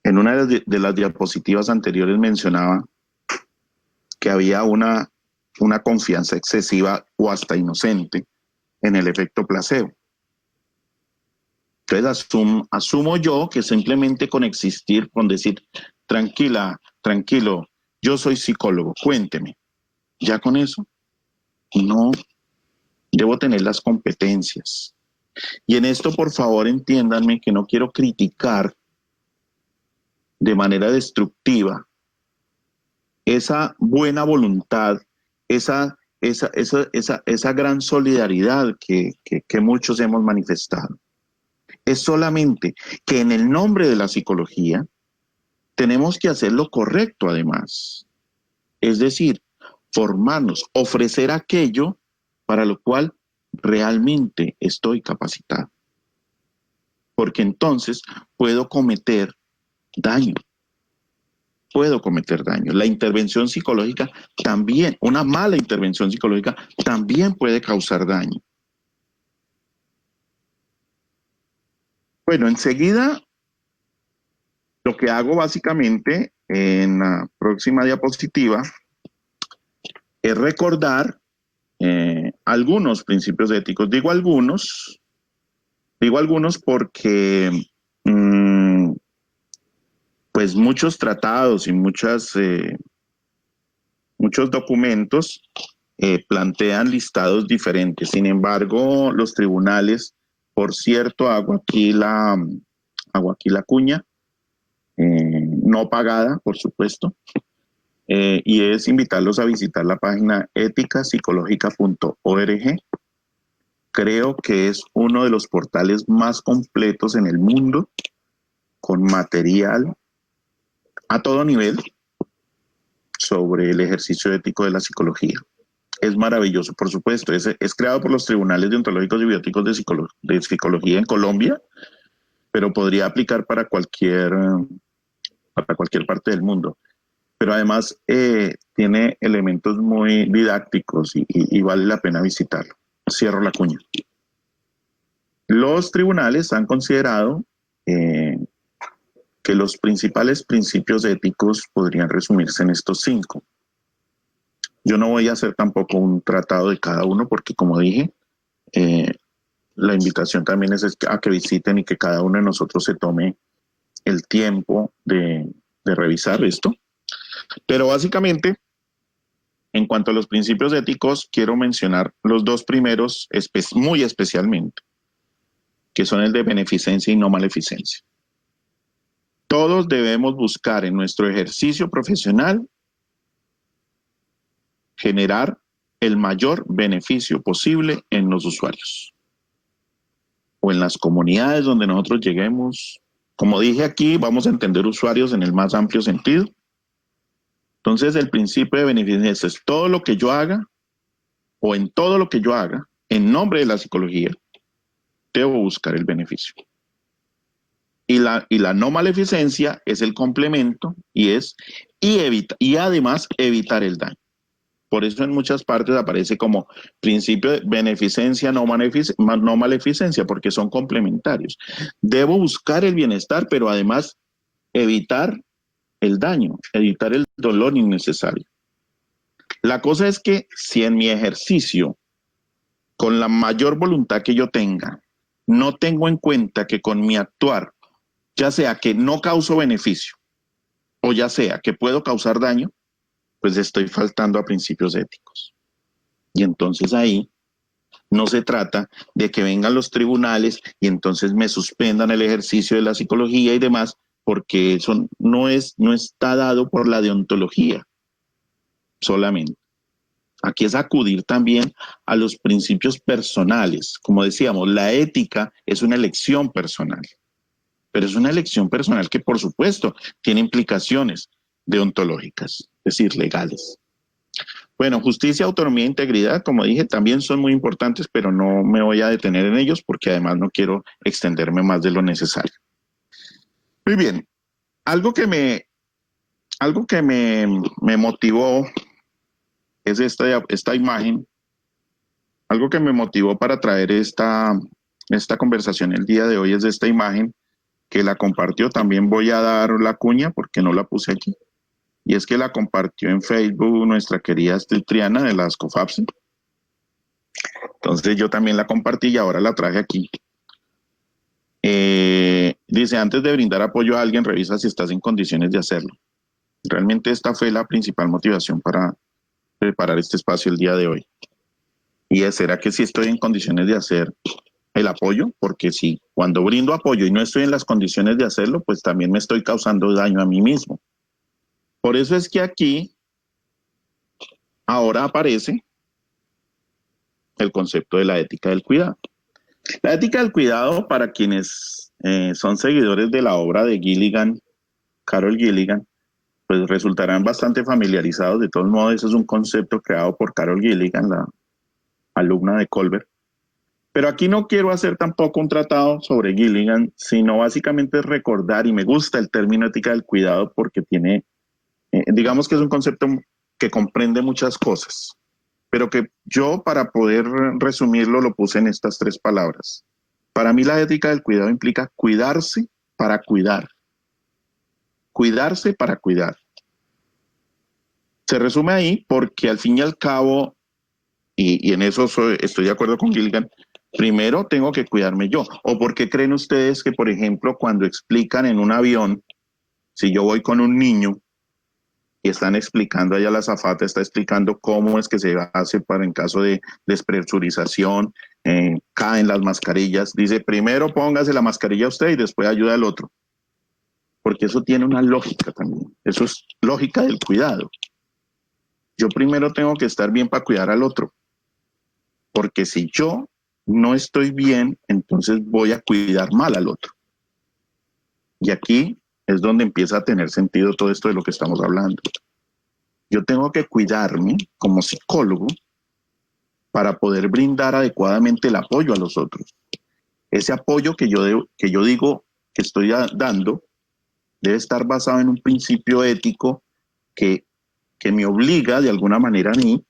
En una de las diapositivas anteriores mencionaba que había una confianza excesiva o hasta inocente en el efecto placebo. Entonces asumo yo que simplemente con existir, con decir, tranquilo, yo soy psicólogo, cuénteme. Ya con eso, no, debo tener las competencias. Y en esto, por favor, entiéndanme que no quiero criticar de manera destructiva esa buena voluntad, esa gran solidaridad que muchos hemos manifestado. Es solamente que en el nombre de la psicología tenemos que hacer lo correcto además. Es decir, formarnos, ofrecer aquello para lo cual realmente estoy capacitado. Porque entonces puedo cometer daño. La intervención psicológica también, una mala intervención psicológica también puede causar daño. Bueno, enseguida lo que hago básicamente en la próxima diapositiva es recordar algunos principios éticos. Digo algunos porque pues muchos tratados y muchos documentos plantean listados diferentes. Sin embargo, los tribunales, por cierto, hago aquí la cuña, no pagada, por supuesto, y es invitarlos a visitar la página éticapsicológica.org. Creo que es uno de los portales más completos en el mundo, con material a todo nivel sobre el ejercicio ético de la psicología. Es maravilloso, por supuesto. Es creado por los tribunales deontológicos y bioéticos de psicología en Colombia, pero podría aplicar para cualquier parte del mundo. pero además tiene elementos muy didácticos y vale la pena visitarlo. Cierro la cuña. Los tribunales han considerado que los principales principios éticos podrían resumirse en estos 5. Yo no voy a hacer tampoco un tratado de cada uno porque, como dije, la invitación también es a que visiten y que cada uno de nosotros se tome el tiempo de revisar esto. Pero básicamente, en cuanto a los principios éticos, quiero mencionar los 2 primeros muy especialmente, que son el de beneficencia y no maleficencia. Todos debemos buscar en nuestro ejercicio profesional generar el mayor beneficio posible en los usuarios o en las comunidades donde nosotros lleguemos. Como dije aquí, vamos a entender usuarios en el más amplio sentido. Entonces, el principio de beneficencia es todo lo que yo haga o en todo lo que yo haga en nombre de la psicología, debo buscar el beneficio. Y la no maleficencia es el complemento y además evitar el daño. Por eso en muchas partes aparece como principio de beneficencia, no maleficencia, porque son complementarios. Debo buscar el bienestar, pero además evitar el daño, evitar el dolor innecesario. La cosa es que si en mi ejercicio, con la mayor voluntad que yo tenga, no tengo en cuenta que con mi actuar, ya sea que no causo beneficio o ya sea que puedo causar daño, pues estoy faltando a principios éticos. Y entonces ahí no se trata de que vengan los tribunales y entonces me suspendan el ejercicio de la psicología y demás, porque eso no está dado por la deontología solamente. Aquí es acudir también a los principios personales. Como decíamos, la ética es una elección personal, pero es una elección personal que, por supuesto, tiene implicaciones deontológicas, es decir, legales. Bueno, justicia, autonomía e integridad, como dije, también son muy importantes, pero no me voy a detener en ellos porque además no quiero extenderme más de lo necesario. Muy bien, algo que me motivó es esta imagen. Algo que me motivó para traer esta conversación el día de hoy es esta imagen que la compartió. También voy a dar la cuña porque no la puse aquí. Y es que la compartió en Facebook nuestra querida Astrid Triana de las COFAPSE. Entonces yo también la compartí y ahora la traje aquí. Dice, antes de brindar apoyo a alguien, revisa si estás en condiciones de hacerlo. Realmente esta fue la principal motivación para preparar este espacio el día de hoy. Y ¿será que sí estoy en condiciones de hacer el apoyo? Porque si cuando brindo apoyo y no estoy en las condiciones de hacerlo, pues también me estoy causando daño a mí mismo. Por eso es que aquí ahora aparece el concepto de la ética del cuidado. La ética del cuidado, para quienes son seguidores de la obra de Gilligan, Carol Gilligan, pues resultarán bastante familiarizados. De todos modos, eso es un concepto creado por Carol Gilligan, la alumna de Colbert. Pero aquí no quiero hacer tampoco un tratado sobre Gilligan, sino básicamente recordar, y me gusta el término ética del cuidado porque tiene, digamos que es un concepto que comprende muchas cosas, pero que yo para poder resumirlo lo puse en estas 3 palabras. Para mí la ética del cuidado implica cuidarse para cuidar. Cuidarse para cuidar. Se resume ahí porque al fin y al cabo, y en eso estoy de acuerdo con Gilligan, primero tengo que cuidarme yo. ¿O por qué creen ustedes que, por ejemplo, cuando explican en un avión, si yo voy con un niño y están explicando, allá la azafata está explicando cómo es que se hace para en caso de despresurización, caen las mascarillas, dice primero póngase la mascarilla usted y después ayuda al otro? Porque eso tiene una lógica también, eso es lógica del cuidado. Yo primero tengo que estar bien para cuidar al otro, porque si yo no estoy bien, entonces voy a cuidar mal al otro. Y aquí es donde empieza a tener sentido todo esto de lo que estamos hablando. Yo tengo que cuidarme como psicólogo para poder brindar adecuadamente el apoyo a los otros. Ese apoyo que yo digo que estoy dando debe estar basado en un principio ético que me obliga de alguna manera a mí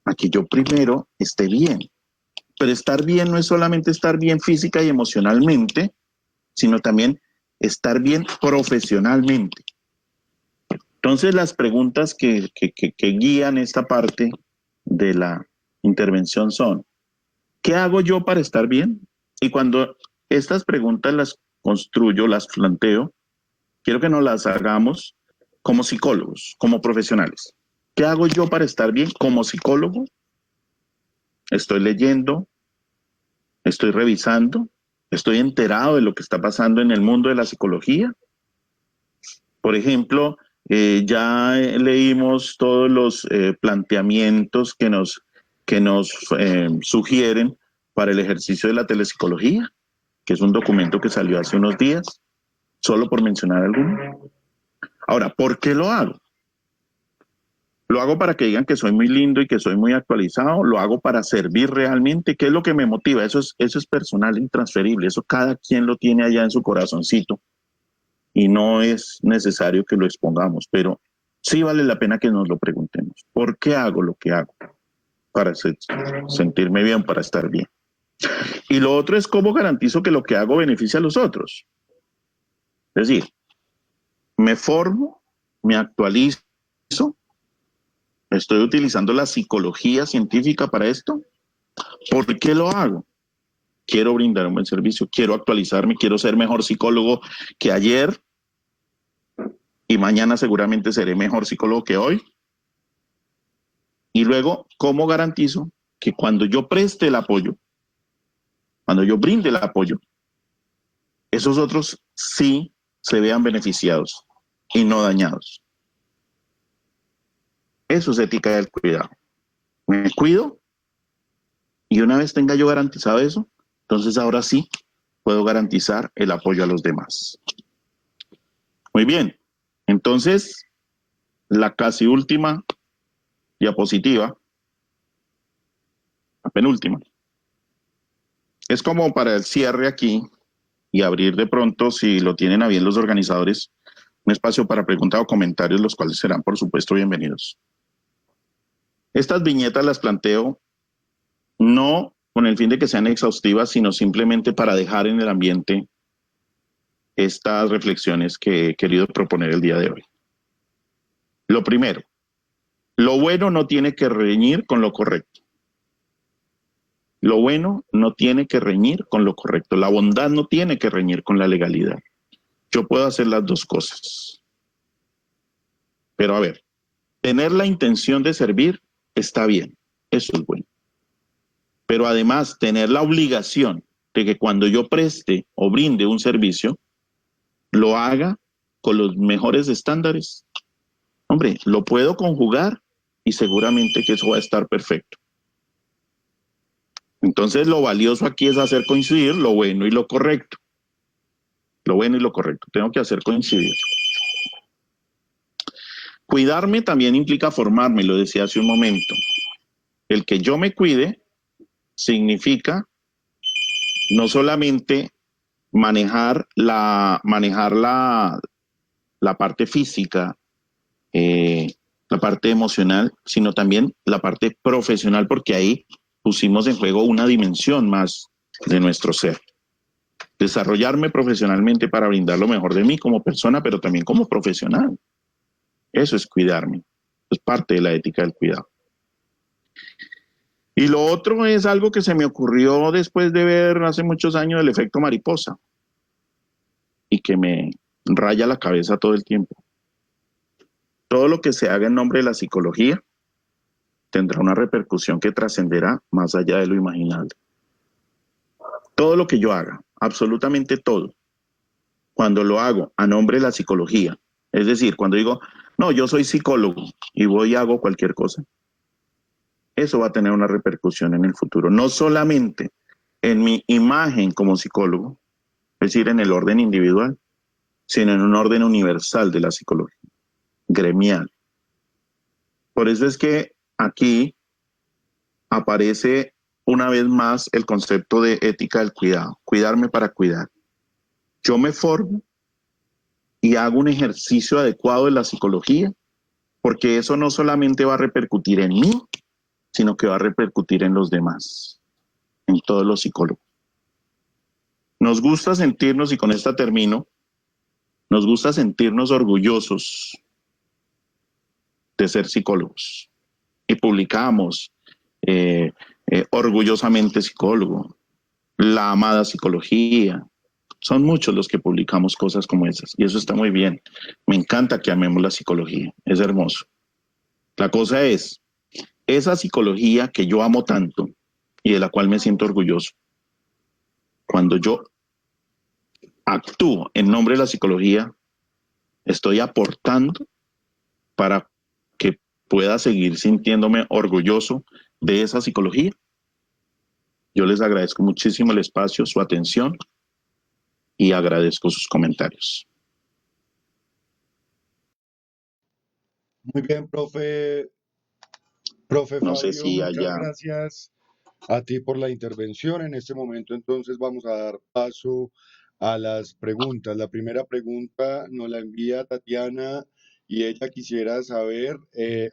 a que yo primero esté bien. Pero estar bien no es solamente estar bien física y emocionalmente, sino también estar bien profesionalmente. Entonces, las preguntas que guían esta parte de la intervención son: ¿qué hago yo para estar bien? Y cuando estas preguntas las construyo, las planteo, quiero que nos las hagamos como psicólogos, como profesionales. ¿Qué hago yo para estar bien como psicólogo? Estoy leyendo, estoy revisando, estoy enterado de lo que está pasando en el mundo de la psicología. Por ejemplo, ya leímos todos los planteamientos que nos sugieren para el ejercicio de la telepsicología, que es un documento que salió hace unos días, solo por mencionar alguno. Ahora, ¿por qué lo hago? ¿Lo hago para que digan que soy muy lindo y que soy muy actualizado? ¿Lo hago para servir realmente? ¿Qué es lo que me motiva? Eso es personal, intransferible. Eso cada quien lo tiene allá en su corazoncito y no es necesario que lo expongamos, pero sí vale la pena que nos lo preguntemos. ¿Por qué hago lo que hago? Para sentirme bien, para estar bien. Y lo otro es cómo garantizo que lo que hago beneficia a los otros. Es decir, me formo, me actualizo, estoy utilizando la psicología científica para esto. ¿Por qué lo hago? Quiero brindar un buen servicio, quiero actualizarme, quiero ser mejor psicólogo que ayer y mañana seguramente seré mejor psicólogo que hoy. Y luego, ¿cómo garantizo que cuando yo preste el apoyo, cuando yo brinde el apoyo, esos otros sí se vean beneficiados y no dañados? Eso es ética del cuidado. Me cuido y una vez tenga yo garantizado eso, entonces ahora sí puedo garantizar el apoyo a los demás. Muy bien, entonces la casi última diapositiva, la penúltima, es como para el cierre aquí y abrir de pronto, si lo tienen a bien los organizadores, un espacio para preguntas o comentarios, los cuales serán por supuesto bienvenidos. Estas viñetas las planteo no con el fin de que sean exhaustivas, sino simplemente para dejar en el ambiente estas reflexiones que he querido proponer el día de hoy. Lo primero, lo bueno no tiene que reñir con lo correcto. Lo bueno no tiene que reñir con lo correcto. La bondad no tiene que reñir con la legalidad. Yo puedo hacer las dos cosas. Pero a ver, tener la intención de servir está bien, eso es bueno. Pero además tener la obligación de que cuando yo preste o brinde un servicio, lo haga con los mejores estándares. Hombre, lo puedo conjugar y seguramente que eso va a estar perfecto. Entonces lo valioso aquí es hacer coincidir lo bueno y lo correcto. Lo bueno y lo correcto. Tengo que hacer coincidir. Cuidarme también implica formarme, lo decía hace un momento. El que yo me cuide significa no solamente manejar la parte física, la parte emocional, sino también la parte profesional, porque ahí pusimos en juego una dimensión más de nuestro ser. Desarrollarme profesionalmente para brindar lo mejor de mí como persona, pero también como profesional. Eso es cuidarme. Es parte de la ética del cuidado. Y lo otro es algo que se me ocurrió después de ver hace muchos años el efecto mariposa y que me raya la cabeza todo el tiempo. Todo lo que se haga en nombre de la psicología tendrá una repercusión que trascenderá más allá de lo imaginable. Todo lo que yo haga, absolutamente todo, cuando lo hago a nombre de la psicología, es decir, cuando digo, no, yo soy psicólogo y voy y hago cualquier cosa, eso va a tener una repercusión en el futuro, no solamente en mi imagen como psicólogo, es decir, en el orden individual, sino en un orden universal de la psicología, gremial. Por eso es que aquí aparece una vez más el concepto de ética del cuidado, cuidarme para cuidar. Yo me formo y hago un ejercicio adecuado de la psicología porque eso no solamente va a repercutir en mí, sino que va a repercutir en los demás, en todos los psicólogos. Nos gusta sentirnos, y con esta termino, nos gusta sentirnos orgullosos de ser psicólogos. Y publicamos orgullosamente psicólogo, la amada psicología. Son muchos los que publicamos cosas como esas, y eso está muy bien. Me encanta que amemos la psicología, es hermoso. La cosa es, esa psicología que yo amo tanto y de la cual me siento orgulloso, cuando yo actúo en nombre de la psicología, estoy aportando para que pueda seguir sintiéndome orgulloso de esa psicología. Yo les agradezco muchísimo el espacio, su atención, y agradezco sus comentarios. Muy bien, profe. Profe No sé Fabio, si muchas haya... gracias a ti por la intervención. En este momento entonces vamos a dar paso a las preguntas. La primera pregunta nos la envía Tatiana y ella quisiera saber,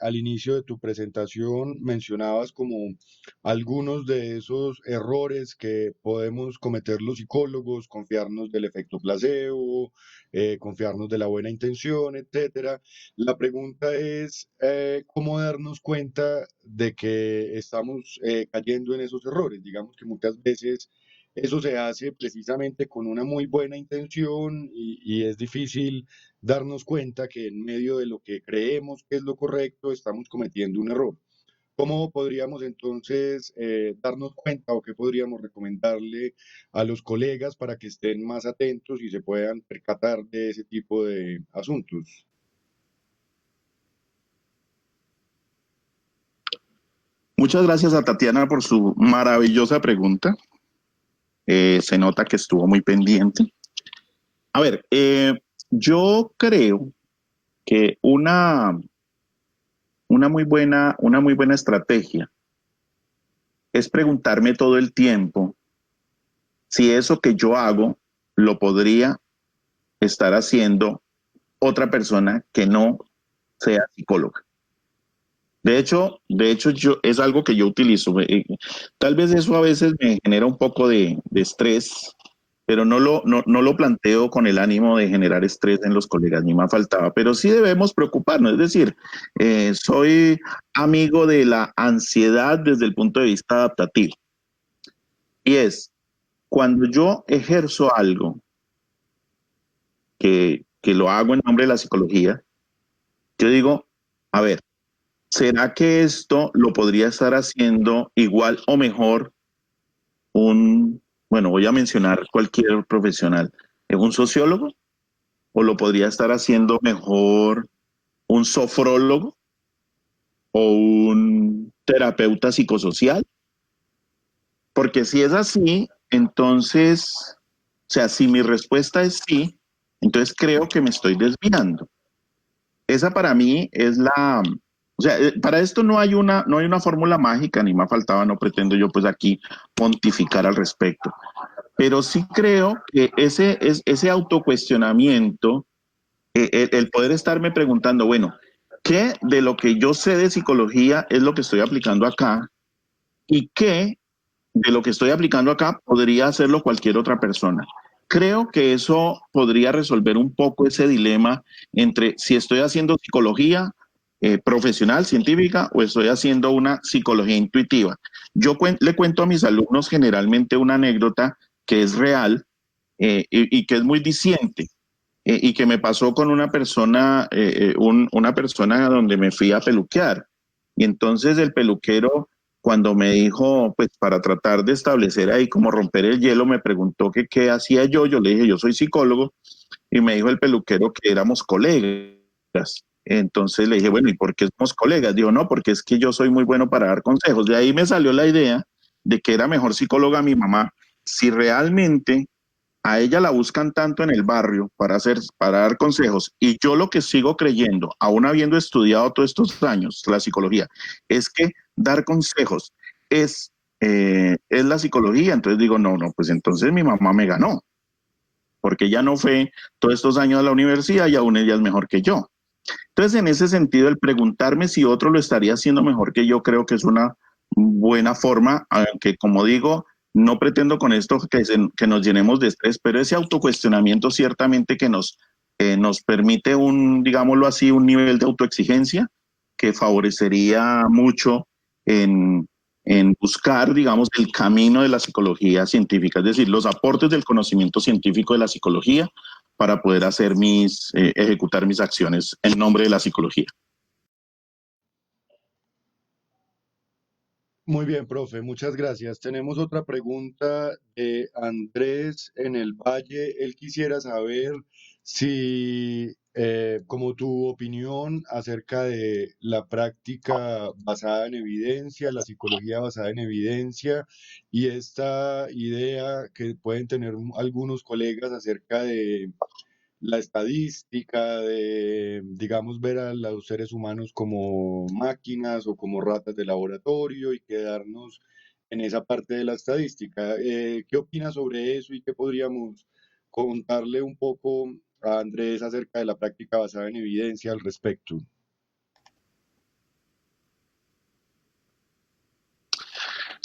al inicio de tu presentación mencionabas como algunos de esos errores que podemos cometer los psicólogos, confiarnos del efecto placebo, confiarnos de la buena intención, etcétera. La pregunta es, ¿cómo darnos cuenta de que estamos cayendo en esos errores? Digamos que muchas veces eso se hace precisamente con una muy buena intención y es difícil darnos cuenta que en medio de lo que creemos que es lo correcto, estamos cometiendo un error. ¿Cómo podríamos entonces darnos cuenta o qué podríamos recomendarle a los colegas para que estén más atentos y se puedan percatar de ese tipo de asuntos? Muchas gracias a Tatiana por su maravillosa pregunta. Se nota que estuvo muy pendiente. A ver, yo creo que una muy buena estrategia es preguntarme todo el tiempo si eso que yo hago lo podría estar haciendo otra persona que no sea psicóloga. De hecho, es algo que yo utilizo. Tal vez eso a veces me genera un poco de estrés, pero no lo planteo con el ánimo de generar estrés en los colegas, ni más faltaba. Pero sí debemos preocuparnos. Es decir, soy amigo de la ansiedad desde el punto de vista adaptativo. Y es, cuando yo ejerzo algo que lo hago en nombre de la psicología, yo digo, a ver, ¿será que esto lo podría estar haciendo igual o mejor bueno, voy a mencionar cualquier profesional, un sociólogo? ¿O lo podría estar haciendo mejor un sofrólogo o un terapeuta psicosocial? Porque si es así, entonces, o sea, si mi respuesta es sí, entonces creo que me estoy desviando. Esa para mí es o sea, para esto no hay una fórmula mágica, ni más faltaba, no pretendo yo pues aquí pontificar al respecto. Pero sí creo que ese autocuestionamiento, el poder estarme preguntando, bueno, ¿qué de lo que yo sé de psicología es lo que estoy aplicando acá? ¿Y qué de lo que estoy aplicando acá podría hacerlo cualquier otra persona? Creo que eso podría resolver un poco ese dilema entre si estoy haciendo psicología profesional, científica, o estoy haciendo una psicología intuitiva. Yo le cuento a mis alumnos generalmente una anécdota que es real y que es muy diciente y que me pasó con una persona donde me fui a peluquear. Y entonces el peluquero, cuando me dijo, pues para tratar de establecer ahí como romper el hielo, me preguntó que qué hacía yo. Yo le dije, yo soy psicólogo, y me dijo el peluquero que éramos colegas. Entonces le dije, bueno, ¿y por qué somos colegas? Dijo, no, porque es que yo soy muy bueno para dar consejos. De ahí me salió la idea de que era mejor psicóloga mi mamá. Si realmente a ella la buscan tanto en el barrio para dar consejos, y yo lo que sigo creyendo, aún habiendo estudiado todos estos años la psicología, es que dar consejos es la psicología. Entonces digo, no, pues entonces mi mamá me ganó, porque ella no fue todos estos años a la universidad y aún ella es mejor que yo. Entonces, en ese sentido, el preguntarme si otro lo estaría haciendo mejor que yo, creo que es una buena forma, aunque como digo, no pretendo con esto que nos llenemos de estrés, pero ese autocuestionamiento ciertamente que nos permite digámoslo así, un nivel de autoexigencia que favorecería mucho en, en buscar, digamos, el camino de la psicología científica, es decir, los aportes del conocimiento científico de la psicología para poder ejecutar mis acciones en nombre de la psicología. Muy bien, profe, muchas gracias. Tenemos otra pregunta de Andrés en el Valle. Él quisiera saber si, como tu opinión acerca de la práctica basada en evidencia, la psicología basada en evidencia y esta idea que pueden tener algunos colegas acerca de la estadística de, digamos, ver a los seres humanos como máquinas o como ratas de laboratorio y quedarnos en esa parte de la estadística. ¿Qué opinas sobre eso y qué podríamos contarle un poco a Andrés acerca de la práctica basada en evidencia al respecto?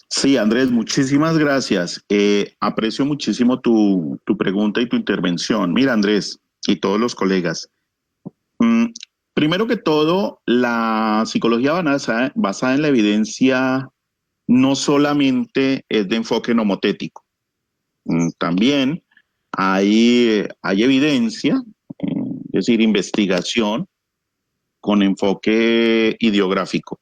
Sí, Andrés, muchísimas gracias. Aprecio muchísimo tu pregunta y tu intervención. Mira, Andrés, y todos los colegas. mm, Primero que todo, la psicología basada en la evidencia no solamente es de enfoque nomotético. También hay evidencia, es decir, investigación con enfoque ideográfico.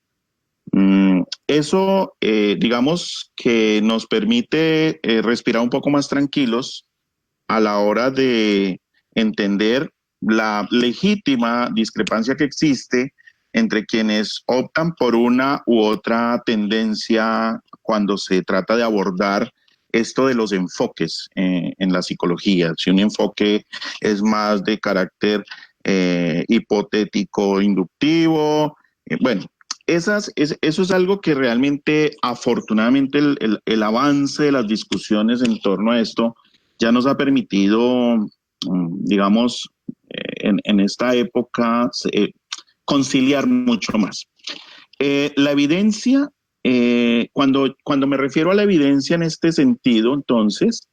Eso, digamos, que nos permite respirar un poco más tranquilos a la hora de entender la legítima discrepancia que existe entre quienes optan por una u otra tendencia cuando se trata de abordar esto de los enfoques en la psicología. Si un enfoque es más de carácter hipotético, inductivo, bueno, eso es algo que realmente, afortunadamente, el avance de las discusiones en torno a esto ya nos ha permitido, digamos, en esta época conciliar mucho más. La evidencia, cuando me refiero a la evidencia en este sentido, entonces,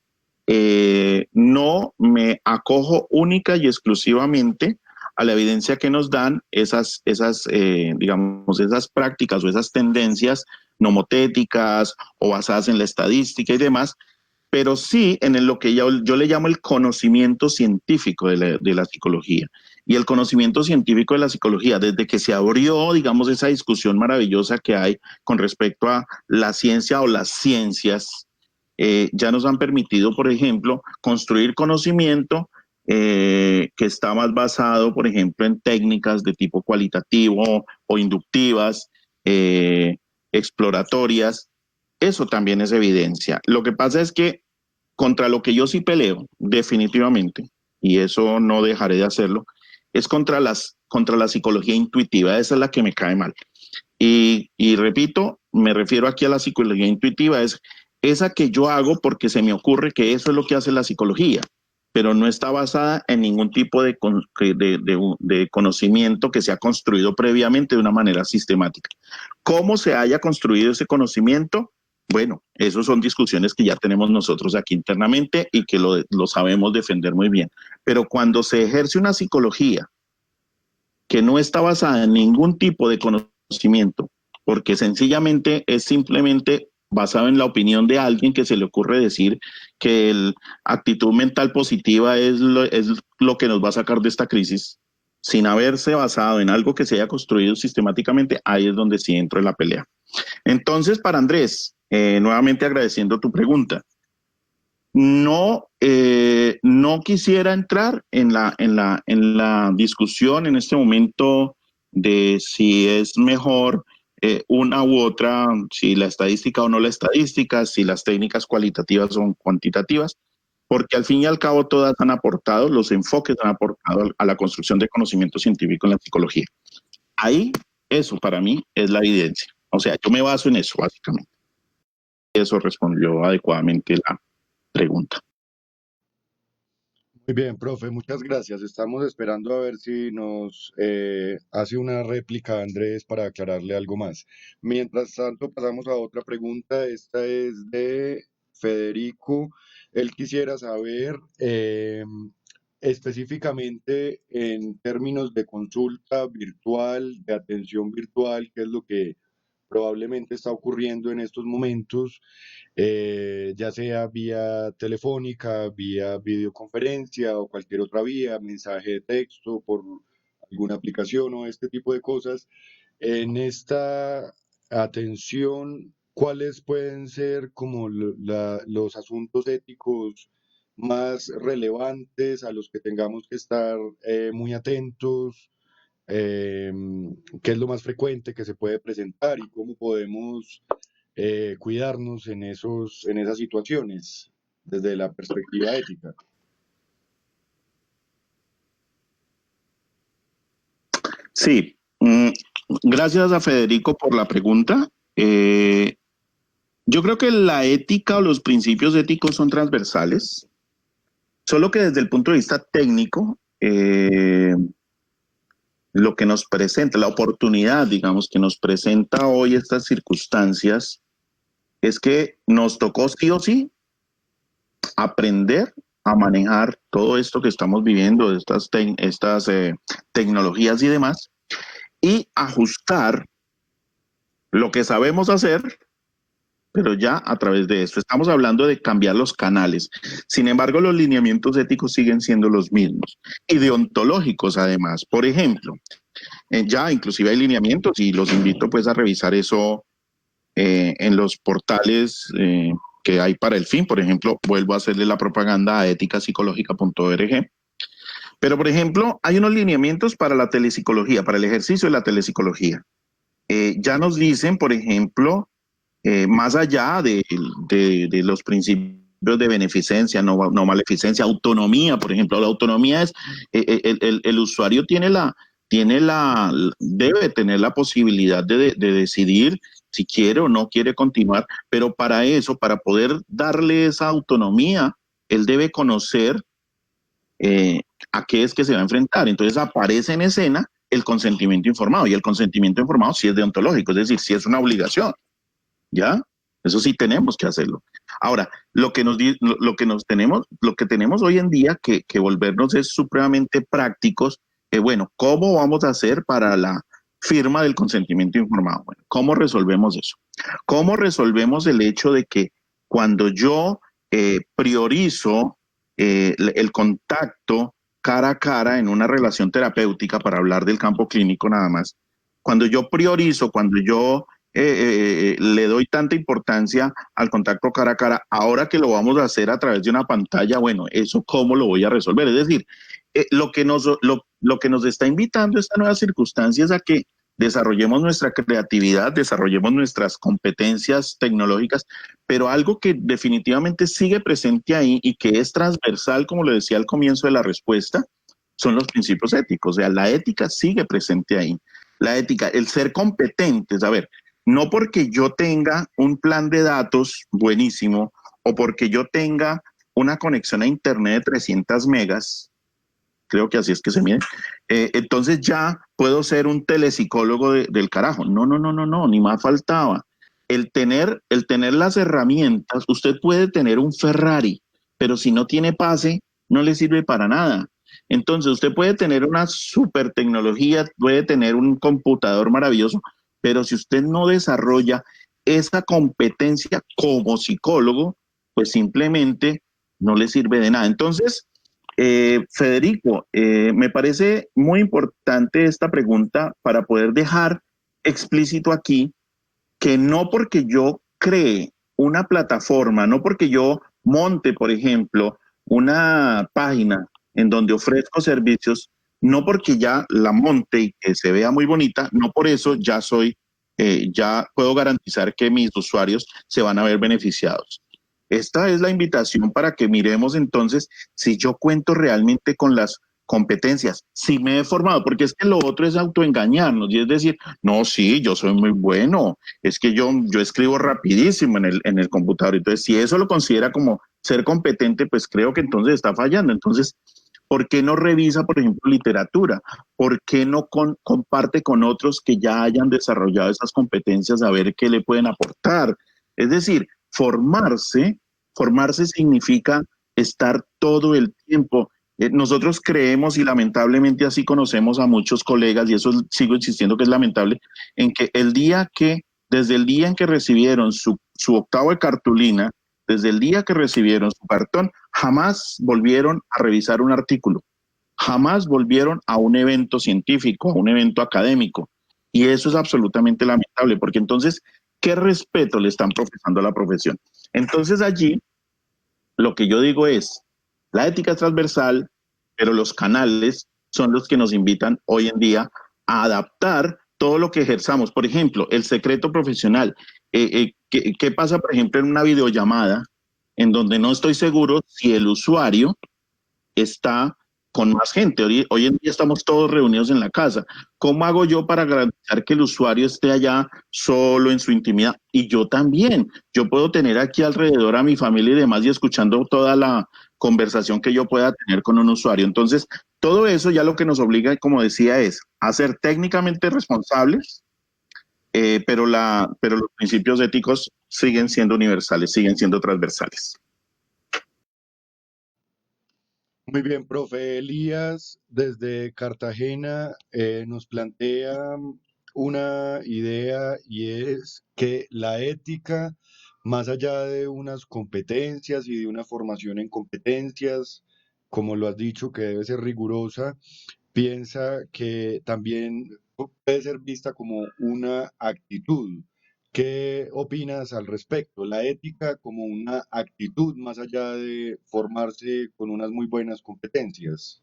no me acojo única y exclusivamente a la evidencia que nos dan digamos, esas prácticas o esas tendencias nomotéticas o basadas en la estadística y demás, pero sí en lo que yo le llamo el conocimiento científico de la psicología. Y el conocimiento científico de la psicología, desde que se abrió, digamos, esa discusión maravillosa que hay con respecto a la ciencia o las ciencias, ya nos han permitido, por ejemplo, construir conocimiento que está más basado, por ejemplo, en técnicas de tipo cualitativo o inductivas, exploratorias. Eso también es evidencia. Lo que pasa es que contra lo que yo sí peleo, definitivamente, y eso no dejaré de hacerlo, es contra la psicología intuitiva. Esa es la que me cae mal. Y repito, me refiero aquí a la psicología intuitiva, es esa que yo hago porque se me ocurre que eso es lo que hace la psicología, pero no está basada en ningún tipo de conocimiento que se ha construido previamente de una manera sistemática. ¿Cómo se haya construido ese conocimiento? Bueno, esas son discusiones que ya tenemos nosotros aquí internamente y que lo sabemos defender muy bien. Pero cuando se ejerce una psicología que no está basada en ningún tipo de conocimiento, porque sencillamente es simplemente basado en la opinión de alguien que se le ocurre decir que la actitud mental positiva es lo que nos va a sacar de esta crisis, sin haberse basado en algo que se haya construido sistemáticamente, ahí es donde sí entra en la pelea. Entonces, para Andrés, nuevamente agradeciendo tu pregunta, no quisiera entrar en la discusión en este momento de si es mejor una u otra, si la estadística o no la estadística, si las técnicas cualitativas o cuantitativas, porque al fin y al cabo todas han aportado, los enfoques han aportado a la construcción de conocimiento científico en la psicología. Ahí, eso para mí es la evidencia. O sea, yo me baso en eso, básicamente. Eso respondió adecuadamente la pregunta. Muy bien, profe, muchas gracias. Estamos esperando a ver si nos hace una réplica Andrés para aclararle algo más. Mientras tanto, pasamos a otra pregunta. Esta es de Federico. Él quisiera saber específicamente en términos de consulta virtual, de atención virtual, qué es lo que probablemente está ocurriendo en estos momentos, ya sea vía telefónica, vía videoconferencia o cualquier otra vía, mensaje de texto por alguna aplicación o este tipo de cosas. En esta atención, ¿cuáles pueden ser como los asuntos éticos más relevantes a los que tengamos que estar muy atentos? eh, ¿Qué es lo más frecuente que se puede presentar y cómo podemos cuidarnos en esas situaciones desde la perspectiva ética? Sí, gracias a Federico por la pregunta. Yo creo que la ética o los principios éticos son transversales, solo que desde el punto de vista técnico, lo que nos presenta, la oportunidad, digamos, que nos presenta hoy estas circunstancias, es que nos tocó sí o sí aprender a manejar todo esto que estamos viviendo, estas tecnologías y demás, y ajustar lo que sabemos hacer, pero ya a través de esto. Estamos hablando de cambiar los canales. Sin embargo, los lineamientos éticos siguen siendo los mismos y deontológicos además. Por ejemplo, ya inclusive hay lineamientos y los invito pues a revisar eso en los portales que hay para el fin. Por ejemplo, vuelvo a hacerle la propaganda a éticapsicológica.org. Pero, por ejemplo, hay unos lineamientos para la telepsicología, para el ejercicio de la telepsicología. Ya nos dicen, por ejemplo, más allá de los principios de beneficencia, no maleficencia, autonomía, por ejemplo. La autonomía es, el usuario debe tener la posibilidad de decidir si quiere o no quiere continuar, pero para eso, para poder darle esa autonomía, él debe conocer a qué es que se va a enfrentar. Entonces aparece en escena el consentimiento informado, y el consentimiento informado sí es deontológico, es decir, sí es una obligación, ¿ya? Eso sí tenemos que hacerlo. Ahora, lo que tenemos hoy en día que volvernos es supremamente prácticos, bueno, ¿cómo vamos a hacer para la firma del consentimiento informado? Bueno, ¿cómo resolvemos eso? ¿Cómo resolvemos el hecho de que cuando yo priorizo el contacto cara a cara en una relación terapéutica, para hablar del campo clínico nada más, cuando yo priorizo, cuando yo le doy tanta importancia al contacto cara a cara, ahora que lo vamos a hacer a través de una pantalla, bueno, eso cómo lo voy a resolver? Es decir, lo que nos está invitando esta nueva circunstancia es a que desarrollemos nuestra creatividad, desarrollemos nuestras competencias tecnológicas, pero algo que definitivamente sigue presente ahí y que es transversal, como lo decía al comienzo de la respuesta, son los principios éticos. O sea, la ética sigue presente ahí. La ética, el ser competentes, a ver, no porque yo tenga un plan de datos buenísimo o porque yo tenga una conexión a internet de 300 megas, creo que así es que se mide, entonces ya puedo ser un telepsicólogo del carajo. No, no, no, no, no, ni más faltaba. El tener las herramientas, usted puede tener un Ferrari, pero si no tiene pase, no le sirve para nada. Entonces usted puede tener una super tecnología, puede tener un computador maravilloso, pero si usted no desarrolla esa competencia como psicólogo, pues simplemente no le sirve de nada. Entonces, Federico, me parece muy importante esta pregunta para poder dejar explícito aquí que no porque yo cree una plataforma, no porque yo monte, por ejemplo, una página en donde ofrezco servicios, no porque ya la monte y que se vea muy bonita, no por eso ya puedo garantizar que mis usuarios se van a ver beneficiados. Esta es la invitación para que miremos entonces si yo cuento realmente con las competencias, si me he formado, porque es que lo otro es autoengañarnos y es decir, no, sí, yo soy muy bueno, es que yo escribo rapidísimo en el computador. Entonces, si eso lo considera como ser competente, pues creo que entonces está fallando. Entonces, ¿por qué no revisa, por ejemplo, literatura? ¿Por qué no comparte con otros que ya hayan desarrollado esas competencias a ver qué le pueden aportar? Es decir, formarse significa estar todo el tiempo. Nosotros creemos y lamentablemente así conocemos a muchos colegas, y eso sigo insistiendo que es lamentable, en que desde el día en que recibieron su octavo de cartulina, desde el día que recibieron su cartón, jamás volvieron a revisar un artículo, jamás volvieron a un evento científico, a un evento académico. Y eso es absolutamente lamentable, porque entonces, ¿qué respeto le están profesando a la profesión? Entonces allí, lo que yo digo es, la ética es transversal, pero los canales son los que nos invitan hoy en día a adaptar todo lo que ejerzamos. Por ejemplo, el secreto profesional. ¿Qué pasa, por ejemplo, en una videollamada en donde no estoy seguro si el usuario está con más gente? Hoy en día estamos todos reunidos en la casa. ¿Cómo hago yo para garantizar que el usuario esté allá solo en su intimidad? Y yo también. Yo puedo tener aquí alrededor a mi familia y demás y escuchando toda la conversación que yo pueda tener con un usuario. Entonces, todo eso ya lo que nos obliga, como decía, es a ser técnicamente responsables, pero los principios éticos siguen siendo universales, siguen siendo transversales. Muy bien, profe Elías, desde Cartagena nos plantea una idea y es que la ética, más allá de unas competencias y de una formación en competencias, como lo has dicho, que debe ser rigurosa, piensa que también puede ser vista como una actitud. ¿Qué opinas al respecto? La ética como una actitud más allá de formarse con unas muy buenas competencias.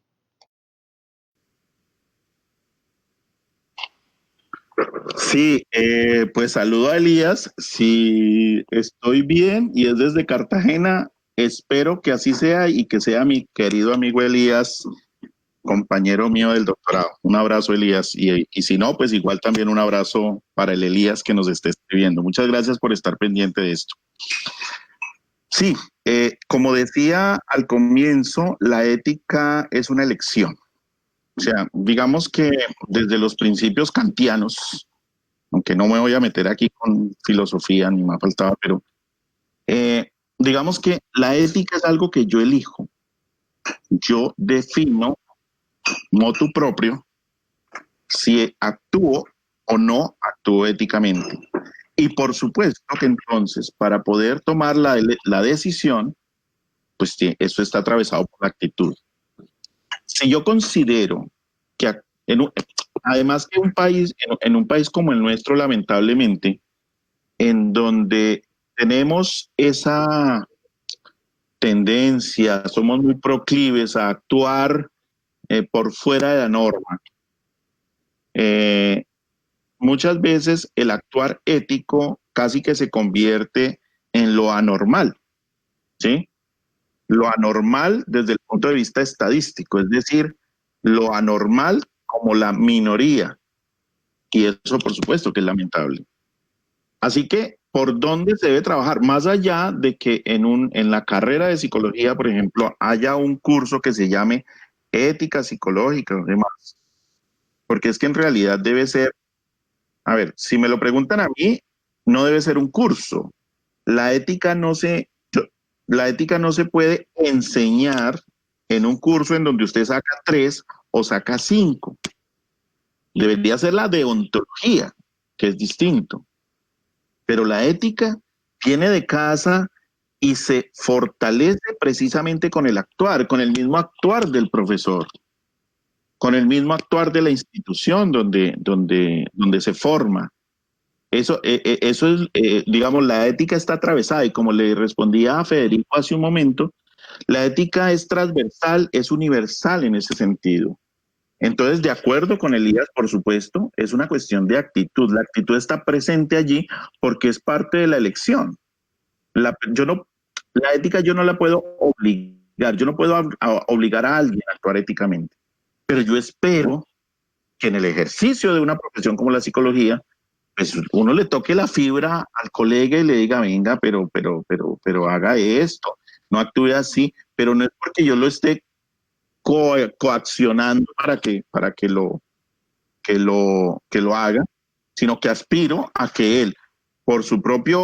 Sí, pues saludo a Elías. Si estoy bien y es desde Cartagena, espero que así sea y que sea mi querido amigo Elías, compañero mío del doctorado. Un abrazo, Elías. Y si no, pues igual también un abrazo para el Elías que nos esté escribiendo. Muchas gracias por estar pendiente de esto. Sí, como decía al comienzo, la ética es una elección. O sea, digamos que desde los principios kantianos, aunque no me voy a meter aquí con filosofía, ni más faltaba, pero digamos que la ética es algo que yo elijo. Yo defino motu propio si actúo o no actúo éticamente. Y por supuesto que entonces, para poder tomar la decisión, pues eso está atravesado por la actitud. Si yo considero que en un, además que en un país como el nuestro, lamentablemente, en donde tenemos esa tendencia, somos muy proclives a actuar por fuera de la norma. Eh, Muchas veces el actuar ético casi que se convierte en lo anormal, ¿sí? Lo anormal desde el punto de vista estadístico, es decir, lo anormal como la minoría. Y eso, por supuesto, que es lamentable. Así que, ¿por dónde se debe trabajar? Más allá de que en la carrera de psicología, por ejemplo, haya un curso que se llame ética psicológica o demás. Porque es que en realidad debe ser, a ver, si me lo preguntan a mí, no debe ser un curso. La ética no se, la ética no se puede enseñar en un curso en donde usted saca 3 o saca 5. Debería ser la deontología, que es distinto. Pero la ética viene de casa y se fortalece precisamente con el actuar, con el mismo actuar del profesor, con el mismo actuar de la institución donde se forma. Eso es, digamos, la ética está atravesada y como le respondía a Federico hace un momento, la ética es transversal, es universal en ese sentido. Entonces, de acuerdo con Elías, por supuesto, es una cuestión de actitud. La actitud está presente allí porque es parte de la elección. Yo no, la ética yo no la puedo obligar, yo no puedo obligar a alguien a actuar éticamente, pero yo espero que en el ejercicio de una profesión como la psicología, pues uno le toque la fibra al colega y le diga, venga, pero haga esto. no actúe así, pero no es porque yo lo esté coaccionando para que lo haga, sino que aspiro a que él, por su propia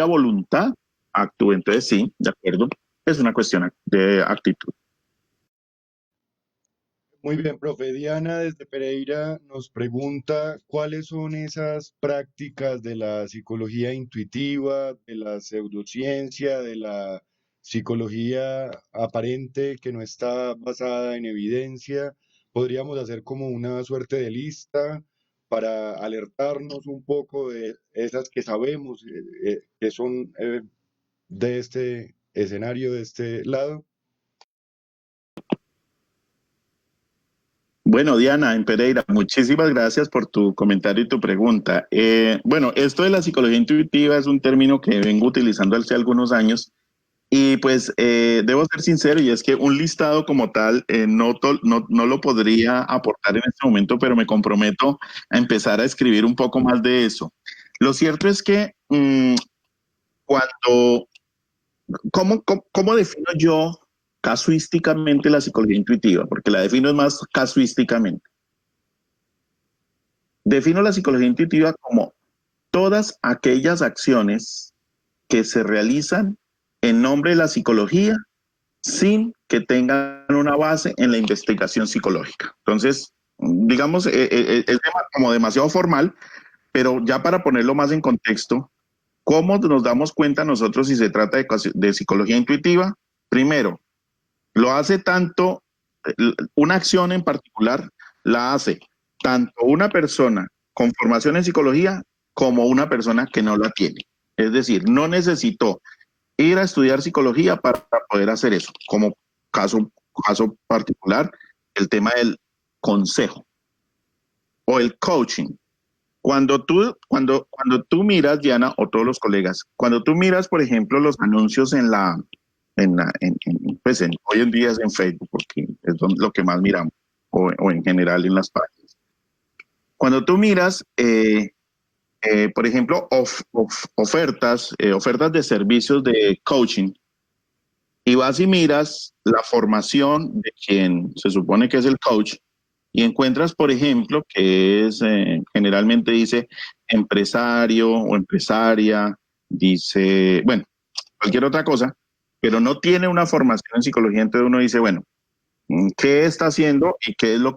voluntad, actúe. Entonces, sí, de acuerdo, es una cuestión de actitud. Muy bien, profe. Diana desde Pereira nos pregunta cuáles son esas prácticas de la psicología intuitiva, de la pseudociencia, de la psicología aparente que no está basada en evidencia. Podríamos hacer como una suerte de lista para alertarnos un poco de esas que sabemos que son de este escenario, de este lado. Bueno, Diana, en Pereira, muchísimas gracias por tu comentario y tu pregunta. Bueno, esto de la psicología intuitiva es un término que vengo utilizando hace algunos años y pues debo ser sincero y es que un listado como tal no lo podría aportar en este momento, pero me comprometo a empezar a escribir un poco más de eso. Lo cierto es que cuando ¿cómo defino yo casuísticamente la psicología intuitiva? Porque la defino es más casuísticamente. Defino la psicología intuitiva como todas aquellas acciones que se realizan en nombre de la psicología sin que tengan una base en la investigación psicológica. Entonces, digamos, es como demasiado formal, pero ya para ponerlo más en contexto, ¿cómo nos damos cuenta nosotros si se trata de psicología intuitiva? Primero, lo hace tanto, una acción en particular la hace tanto una persona con formación en psicología como una persona que no la tiene. Es decir, no necesitó ir a estudiar psicología para poder hacer eso. Como caso particular, el tema del consejo o el coaching. Cuando tú miras, Diana, o todos los colegas, cuando tú miras, por ejemplo, los anuncios hoy en día es en Facebook, porque es lo que más miramos, o en general en las páginas. Cuando tú miras, por ejemplo, ofertas de servicios de coaching, y vas y miras la formación de quien se supone que es el coach, y encuentras, por ejemplo, que es generalmente dice empresario o empresaria, dice, bueno, cualquier otra cosa, pero no tiene una formación en psicología, entonces uno dice, bueno, ¿qué está haciendo y qué es lo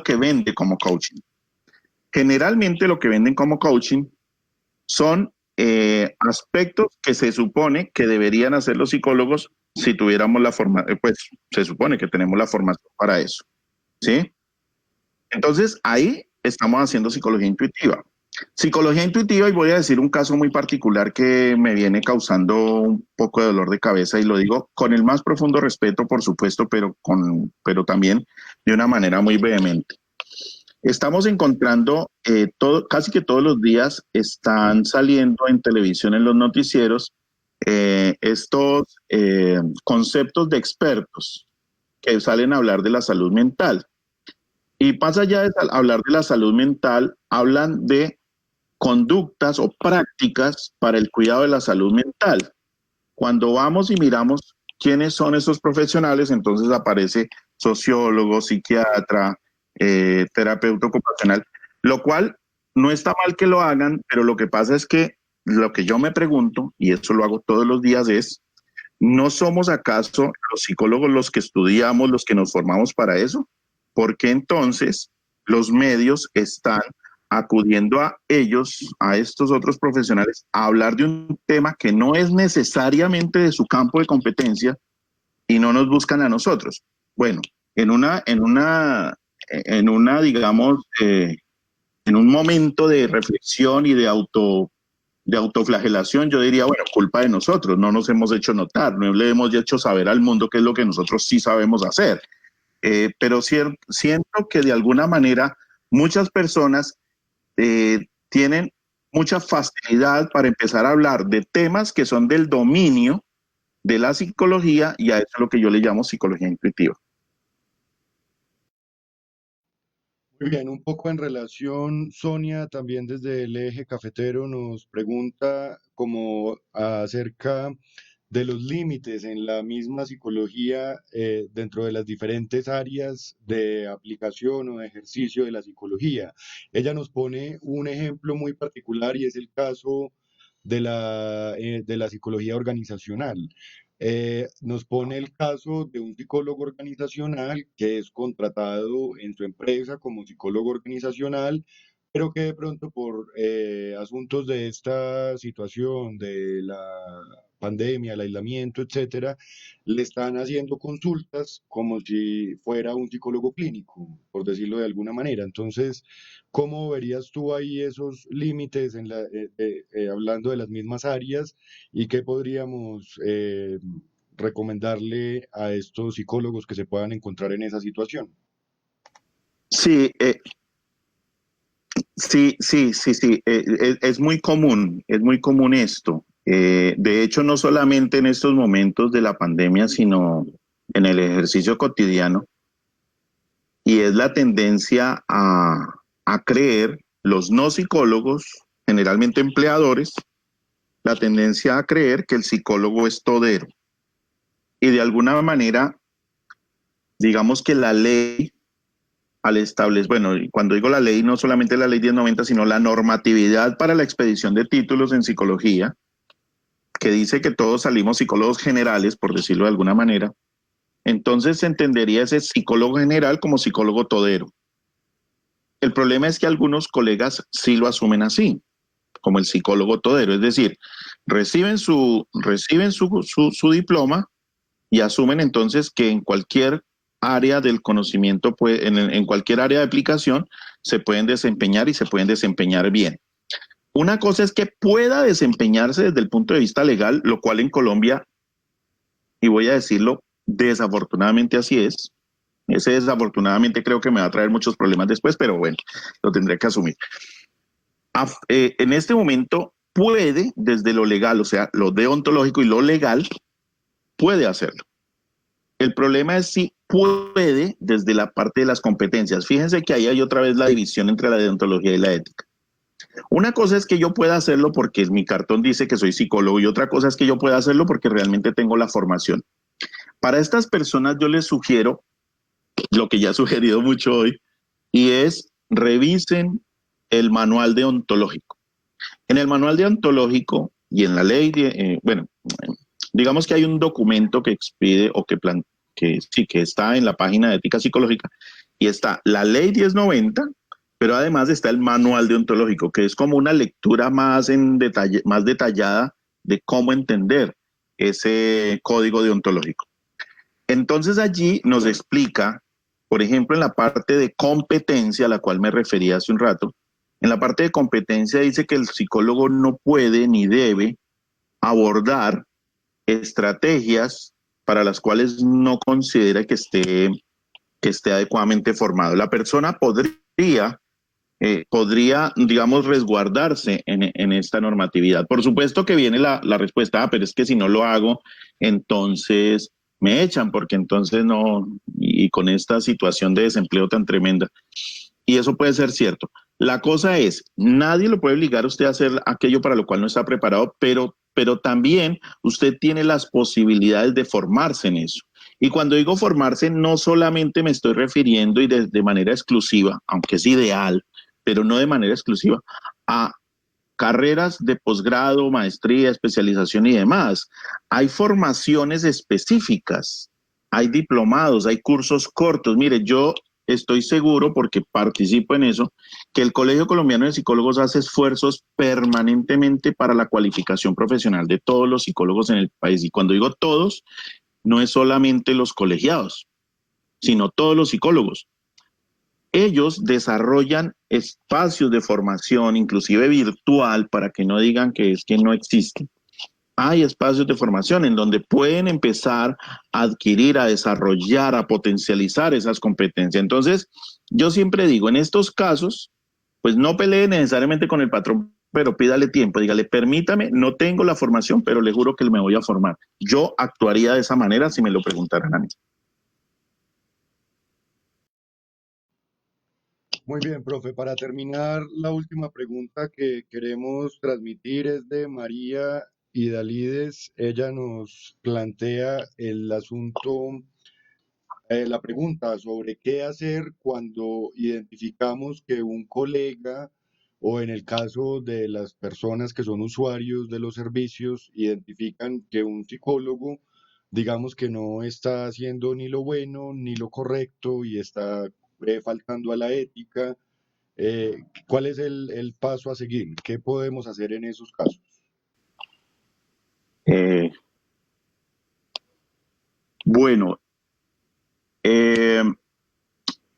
que vende como coaching? Generalmente lo que venden como coaching son aspectos que se supone que deberían hacer los psicólogos si tuviéramos la formación, pues se supone que tenemos la formación para eso, ¿sí? Entonces ahí estamos haciendo psicología intuitiva. Psicología intuitiva, y voy a decir un caso muy particular que me viene causando un poco de dolor de cabeza, y lo digo con el más profundo respeto, por supuesto, pero también de una manera muy vehemente. Estamos encontrando, casi que todos los días están saliendo en televisión, en los noticieros, estos conceptos de expertos que salen a hablar de la salud mental. Y pasa ya de hablar de la salud mental, hablan de conductas o prácticas para el cuidado de la salud mental. Cuando vamos y miramos quiénes son esos profesionales, entonces aparece sociólogo, psiquiatra, terapeuta ocupacional, lo cual no está mal que lo hagan, pero lo que pasa es que lo que yo me pregunto, y eso lo hago todos los días, es, ¿no somos acaso los psicólogos los que estudiamos, los que nos formamos para eso? ¿Por qué entonces los medios están acudiendo a ellos, a estos otros profesionales, a hablar de un tema que no es necesariamente de su campo de competencia y no nos buscan a nosotros? Bueno, digamos, en un momento de reflexión y de autoflagelación, yo diría, bueno, culpa de nosotros, no nos hemos hecho notar, no le hemos hecho saber al mundo qué es lo que nosotros sí sabemos hacer. Pero siento que de alguna manera muchas personas tienen mucha facilidad para empezar a hablar de temas que son del dominio de la psicología, y a eso es lo que yo le llamo psicología intuitiva. Muy bien, un poco en relación, Sonia, también desde el eje cafetero nos pregunta como acerca de los límites en la misma psicología dentro de las diferentes áreas de aplicación o de ejercicio de la psicología. Ella nos pone un ejemplo muy particular y es el caso de la psicología organizacional. Nos pone el caso de un psicólogo organizacional que es contratado en su empresa como psicólogo organizacional, pero que de pronto por asuntos de esta situación, de la pandemia, el aislamiento, etcétera, le están haciendo consultas como si fuera un psicólogo clínico, por decirlo de alguna manera. Entonces, ¿cómo verías tú ahí esos límites en hablando de las mismas áreas y qué podríamos recomendarle a estos psicólogos que se puedan encontrar en esa situación? Sí, sí. Es muy común esto. De hecho, no solamente en estos momentos de la pandemia, sino en el ejercicio cotidiano. Y es la tendencia a creer, los no psicólogos, generalmente empleadores, la tendencia a creer que el psicólogo es todero. Y de alguna manera, digamos que la ley al establecer, bueno, cuando digo la ley, no solamente la ley 1090, sino la normatividad para la expedición de títulos en psicología, que dice que todos salimos psicólogos generales, por decirlo de alguna manera, entonces se entendería ese psicólogo general como psicólogo todero. El problema es que algunos colegas sí lo asumen así, como el psicólogo todero, es decir, reciben su diploma y asumen entonces que en cualquier área del conocimiento, en cualquier área de aplicación, se pueden desempeñar y se pueden desempeñar bien. Una cosa es que pueda desempeñarse desde el punto de vista legal, lo cual en Colombia, y voy a decirlo, desafortunadamente así es. Ese desafortunadamente creo que me va a traer muchos problemas después, pero bueno, lo tendré que asumir. En este momento puede, desde lo legal, o sea, lo deontológico y lo legal, puede hacerlo. El problema es si puede desde la parte de las competencias. Fíjense que ahí hay otra vez la división entre la deontología y la ética. Una cosa es que yo pueda hacerlo porque mi cartón dice que soy psicólogo y otra cosa es que yo pueda hacerlo porque realmente tengo la formación. Para estas personas yo les sugiero lo que ya he sugerido mucho hoy y es revisen el manual deontológico. En el manual deontológico y en la ley, digamos que hay un documento que expide o que está en la página de ética psicológica y está la ley 1090, pero además está el manual deontológico, que es como una lectura más detallada de cómo entender ese código deontológico. Entonces allí nos explica, por ejemplo, en la parte de competencia, a la cual me refería hace un rato, en la parte de competencia dice que el psicólogo no puede ni debe abordar estrategias para las cuales no considera que esté adecuadamente formado. La persona podría, digamos, resguardarse en esta normatividad. Por supuesto que viene la respuesta, pero es que si no lo hago, entonces me echan, porque entonces no, y con esta situación de desempleo tan tremenda. Y eso puede ser cierto. La cosa es, nadie lo puede obligar a usted a hacer aquello para lo cual no está preparado, pero también usted tiene las posibilidades de formarse en eso. Y cuando digo formarse, no solamente me estoy refiriendo y de manera exclusiva, aunque es ideal, pero no de manera exclusiva, a carreras de posgrado, maestría, especialización y demás. Hay formaciones específicas, hay diplomados, hay cursos cortos. Mire, yo estoy seguro, porque participo en eso, que el Colegio Colombiano de Psicólogos hace esfuerzos permanentemente para la cualificación profesional de todos los psicólogos en el país. Y cuando digo todos, no es solamente los colegiados, sino todos los psicólogos. Ellos desarrollan espacios de formación, inclusive virtual, para que no digan que es que no existe. Hay espacios de formación en donde pueden empezar a adquirir, a desarrollar, a potencializar esas competencias. Entonces, yo siempre digo, en estos casos, pues no pelee necesariamente con el patrón, pero pídale tiempo, dígale, permítame, no tengo la formación, pero le juro que me voy a formar. Yo actuaría de esa manera si me lo preguntaran a mí. Muy bien, profe. Para terminar, la última pregunta que queremos transmitir es de María Hidalides. Ella nos plantea el asunto, la pregunta sobre qué hacer cuando identificamos que un colega o en el caso de las personas que son usuarios de los servicios, identifican que un psicólogo, digamos que no está haciendo ni lo bueno ni lo correcto y está faltando a la ética. ¿Cuál es el paso a seguir? ¿Qué podemos hacer en esos casos? Eh, bueno, eh,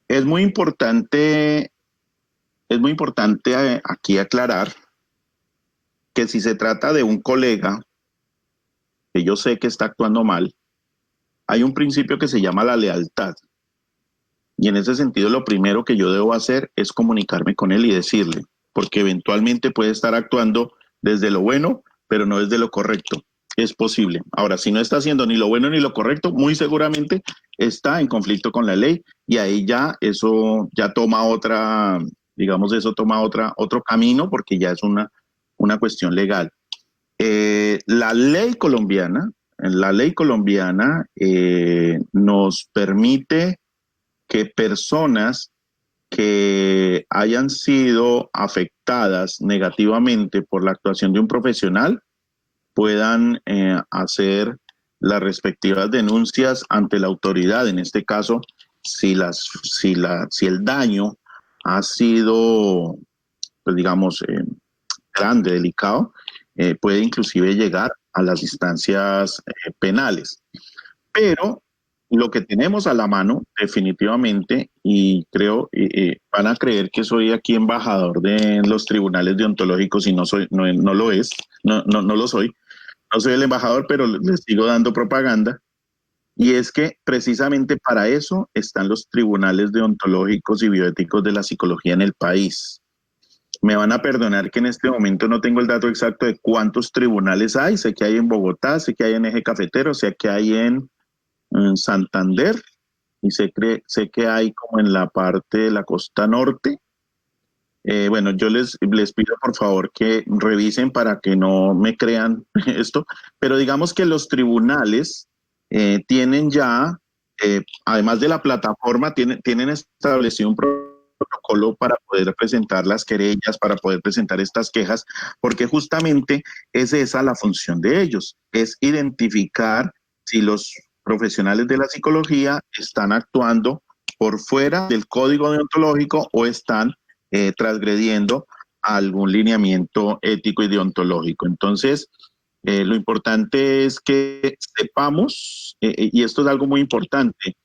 es muy importante, aquí aclarar que si se trata de un colega que yo sé que está actuando mal, hay un principio que se llama la lealtad. Y en ese sentido, lo primero que yo debo hacer es comunicarme con él y decirle, porque eventualmente puede estar actuando desde lo bueno, pero no desde lo correcto. Es posible. Ahora, si no está haciendo ni lo bueno ni lo correcto, muy seguramente está en conflicto con la ley y ahí ya eso ya toma otra, digamos, eso toma otro camino porque ya es una cuestión legal. La ley colombiana nos permite que personas que hayan sido afectadas negativamente por la actuación de un profesional puedan hacer las respectivas denuncias ante la autoridad. En este caso, si el daño ha sido, pues digamos, grande, delicado, puede inclusive llegar a las instancias penales. Pero lo que tenemos a la mano, definitivamente, y creo, van a creer que soy aquí embajador de los tribunales deontológicos y no soy, no lo es, no lo soy. No soy el embajador, pero les sigo dando propaganda. Y es que precisamente para eso están los tribunales deontológicos y bioéticos de la psicología en el país. Me van a perdonar que en este momento no tengo el dato exacto de cuántos tribunales hay. Sé que hay en Bogotá, sé que hay en Eje Cafetero, sé que hay en Santander y sé que hay como en la parte de la costa norte. Bueno, yo les pido por favor que revisen para que no me crean esto, pero digamos que los tribunales tienen ya, además de la plataforma, tienen establecido un protocolo para poder presentar las querellas, para poder presentar estas quejas, porque justamente es esa la función de ellos, es identificar si los profesionales de la psicología están actuando por fuera del código deontológico o están transgrediendo algún lineamiento ético y deontológico. Entonces, lo importante es que sepamos, y esto es algo muy importante,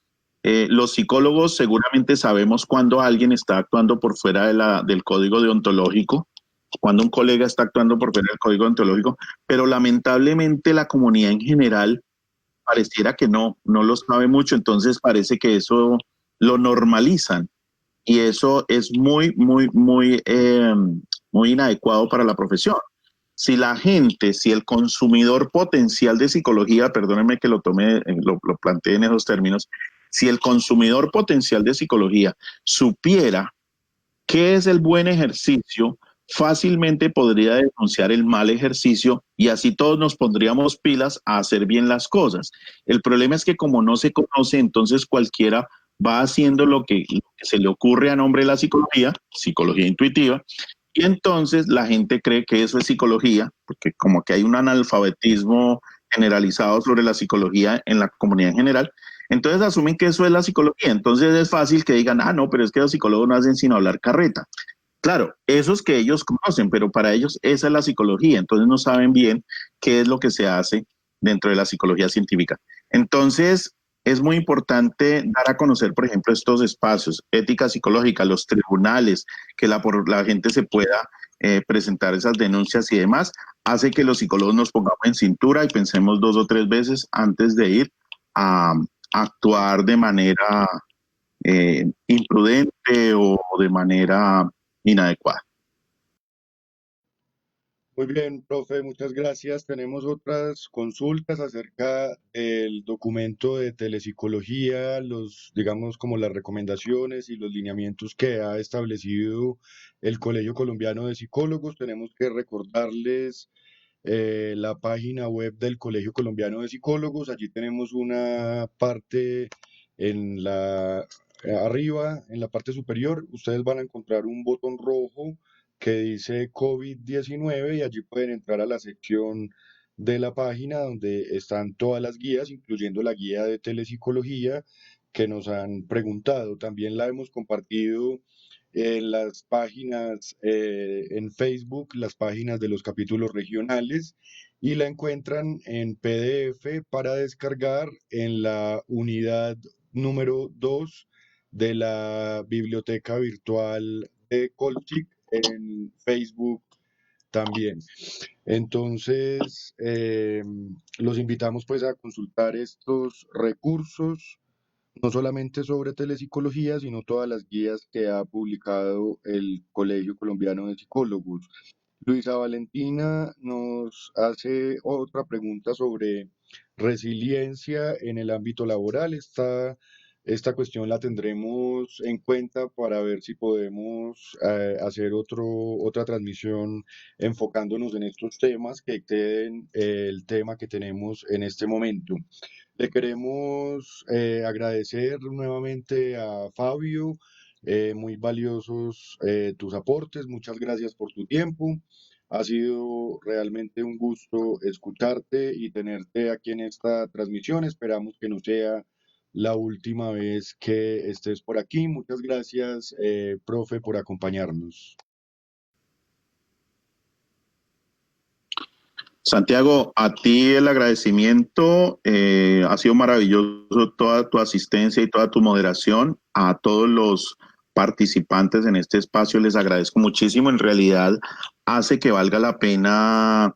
los psicólogos seguramente sabemos cuando alguien está actuando por fuera del código deontológico, cuando un colega está actuando por fuera del código deontológico, pero lamentablemente la comunidad en general pareciera que no lo sabe mucho, entonces parece que eso lo normalizan y eso es muy inadecuado para la profesión. Si la gente, si el consumidor potencial de psicología, perdónenme que lo planteé en esos términos, si el consumidor potencial de psicología supiera qué es el buen ejercicio, fácilmente podría denunciar el mal ejercicio y así todos nos pondríamos pilas a hacer bien las cosas. El problema es que como no se conoce, entonces cualquiera va haciendo lo que se le ocurre a nombre de la psicología, psicología intuitiva, y entonces la gente cree que eso es psicología, porque como que hay un analfabetismo generalizado sobre la psicología en la comunidad en general, entonces asumen que eso es la psicología. Entonces es fácil que digan, ah, no, pero es que los psicólogos no hacen sino hablar carreta. Claro, esos que ellos conocen, pero para ellos esa es la psicología. Entonces no saben bien qué es lo que se hace dentro de la psicología científica. Entonces es muy importante dar a conocer, por ejemplo, estos espacios, ética psicológica, los tribunales, que la gente se pueda presentar esas denuncias y demás, hace que los psicólogos nos pongamos en cintura y pensemos 2 o 3 veces antes de ir a actuar de manera imprudente o de manera inadecuada. Muy bien, profe, muchas gracias. Tenemos otras consultas acerca del documento de telepsicología, digamos, como las recomendaciones y los lineamientos que ha establecido el Colegio Colombiano de Psicólogos. Tenemos que recordarles la página web del Colegio Colombiano de Psicólogos. Allí tenemos una parte en arriba, en la parte superior, ustedes van a encontrar un botón rojo que dice COVID-19 y allí pueden entrar a la sección de la página donde están todas las guías, incluyendo la guía de telepsicología que nos han preguntado. También la hemos compartido en las páginas, en Facebook, las páginas de los capítulos regionales y la encuentran en PDF para descargar en la unidad número 2 de la biblioteca virtual de Colchic en Facebook también. Entonces, los invitamos pues a consultar estos recursos no solamente sobre telepsicología, sino todas las guías que ha publicado el Colegio Colombiano de Psicólogos. Luisa Valentina nos hace otra pregunta sobre resiliencia en el ámbito laboral. Esta cuestión la tendremos en cuenta para ver si podemos hacer otra transmisión enfocándonos en estos temas que exceden el tema que tenemos en este momento. Le queremos agradecer nuevamente a Fabio, muy valiosos tus aportes, muchas gracias por tu tiempo. Ha sido realmente un gusto escucharte y tenerte aquí en esta transmisión. Esperamos que no sea la última vez que estés por aquí. Muchas gracias, profe, por acompañarnos. Santiago, a ti el agradecimiento, ha sido maravilloso toda tu asistencia y toda tu moderación. A todos los participantes en este espacio les agradezco muchísimo. En realidad hace que valga la pena,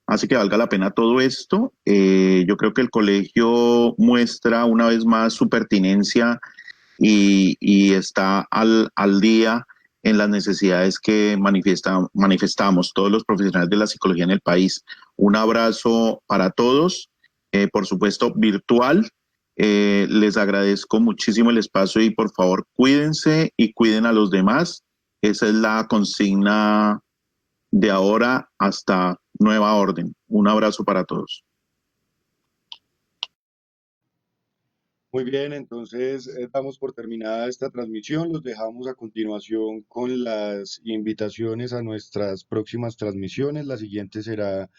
hace que valga la pena todo esto. Yo creo que el colegio muestra una vez más su pertinencia y está al día en las necesidades que manifestamos todos los profesionales de la psicología en el país. Un abrazo para todos, por supuesto virtual. Les agradezco muchísimo el espacio y por favor cuídense y cuiden a los demás. Esa es la consigna de ahora hasta nueva orden. Un abrazo para todos. Muy bien, entonces damos por terminada esta transmisión. Los dejamos a continuación con las invitaciones a nuestras próximas transmisiones. La siguiente será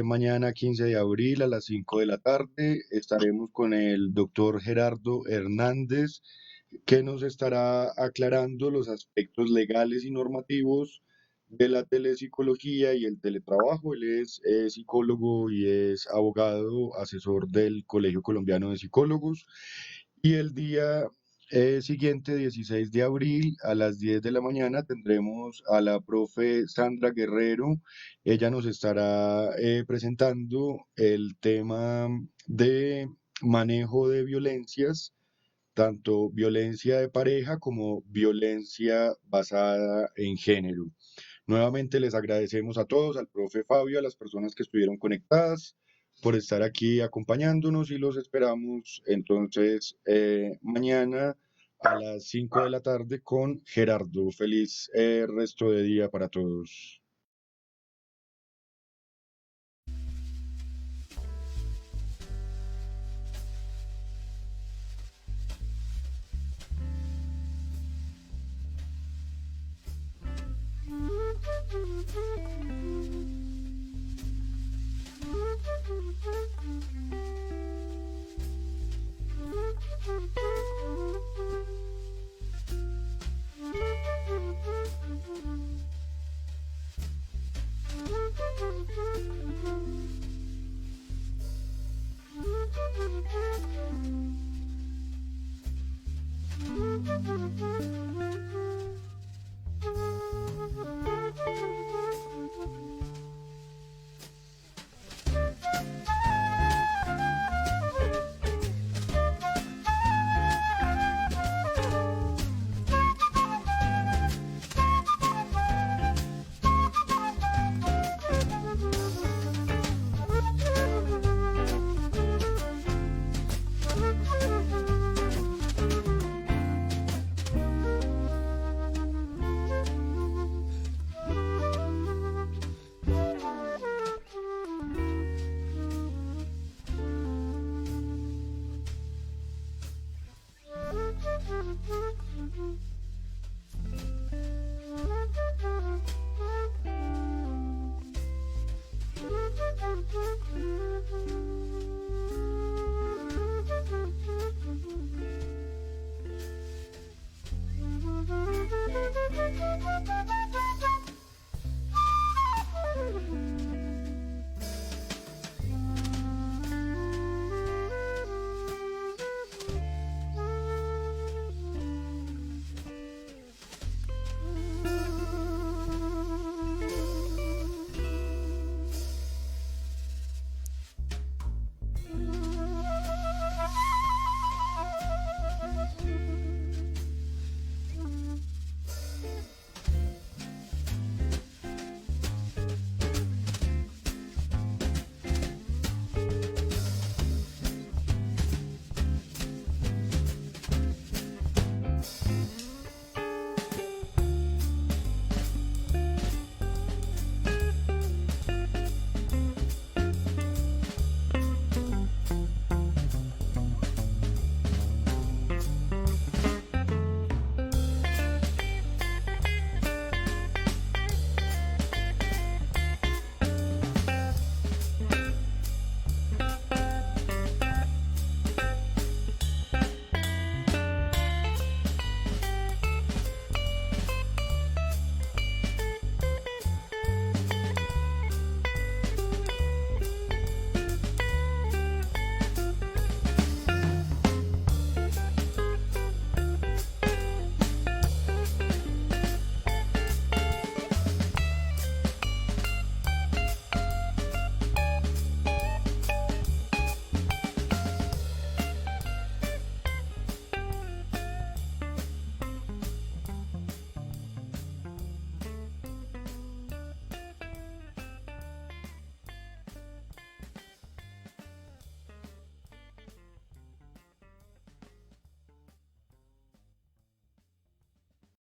mañana 15 de abril a las 5 de la tarde. Estaremos con el doctor Gerardo Hernández, que nos estará aclarando los aspectos legales y normativos de la telepsicología y el teletrabajo. Él es psicólogo y es abogado, asesor del Colegio Colombiano de Psicólogos. Y el día siguiente, 16 de abril, a las 10 de la mañana, tendremos a la profe Sandra Guerrero. Ella nos estará presentando el tema de manejo de violencias, tanto violencia de pareja como violencia basada en género. Nuevamente les agradecemos a todos, al profe Fabio, a las personas que estuvieron conectadas por estar aquí acompañándonos y los esperamos entonces mañana a las 5 de la tarde con Gerardo. Feliz resto de día para todos.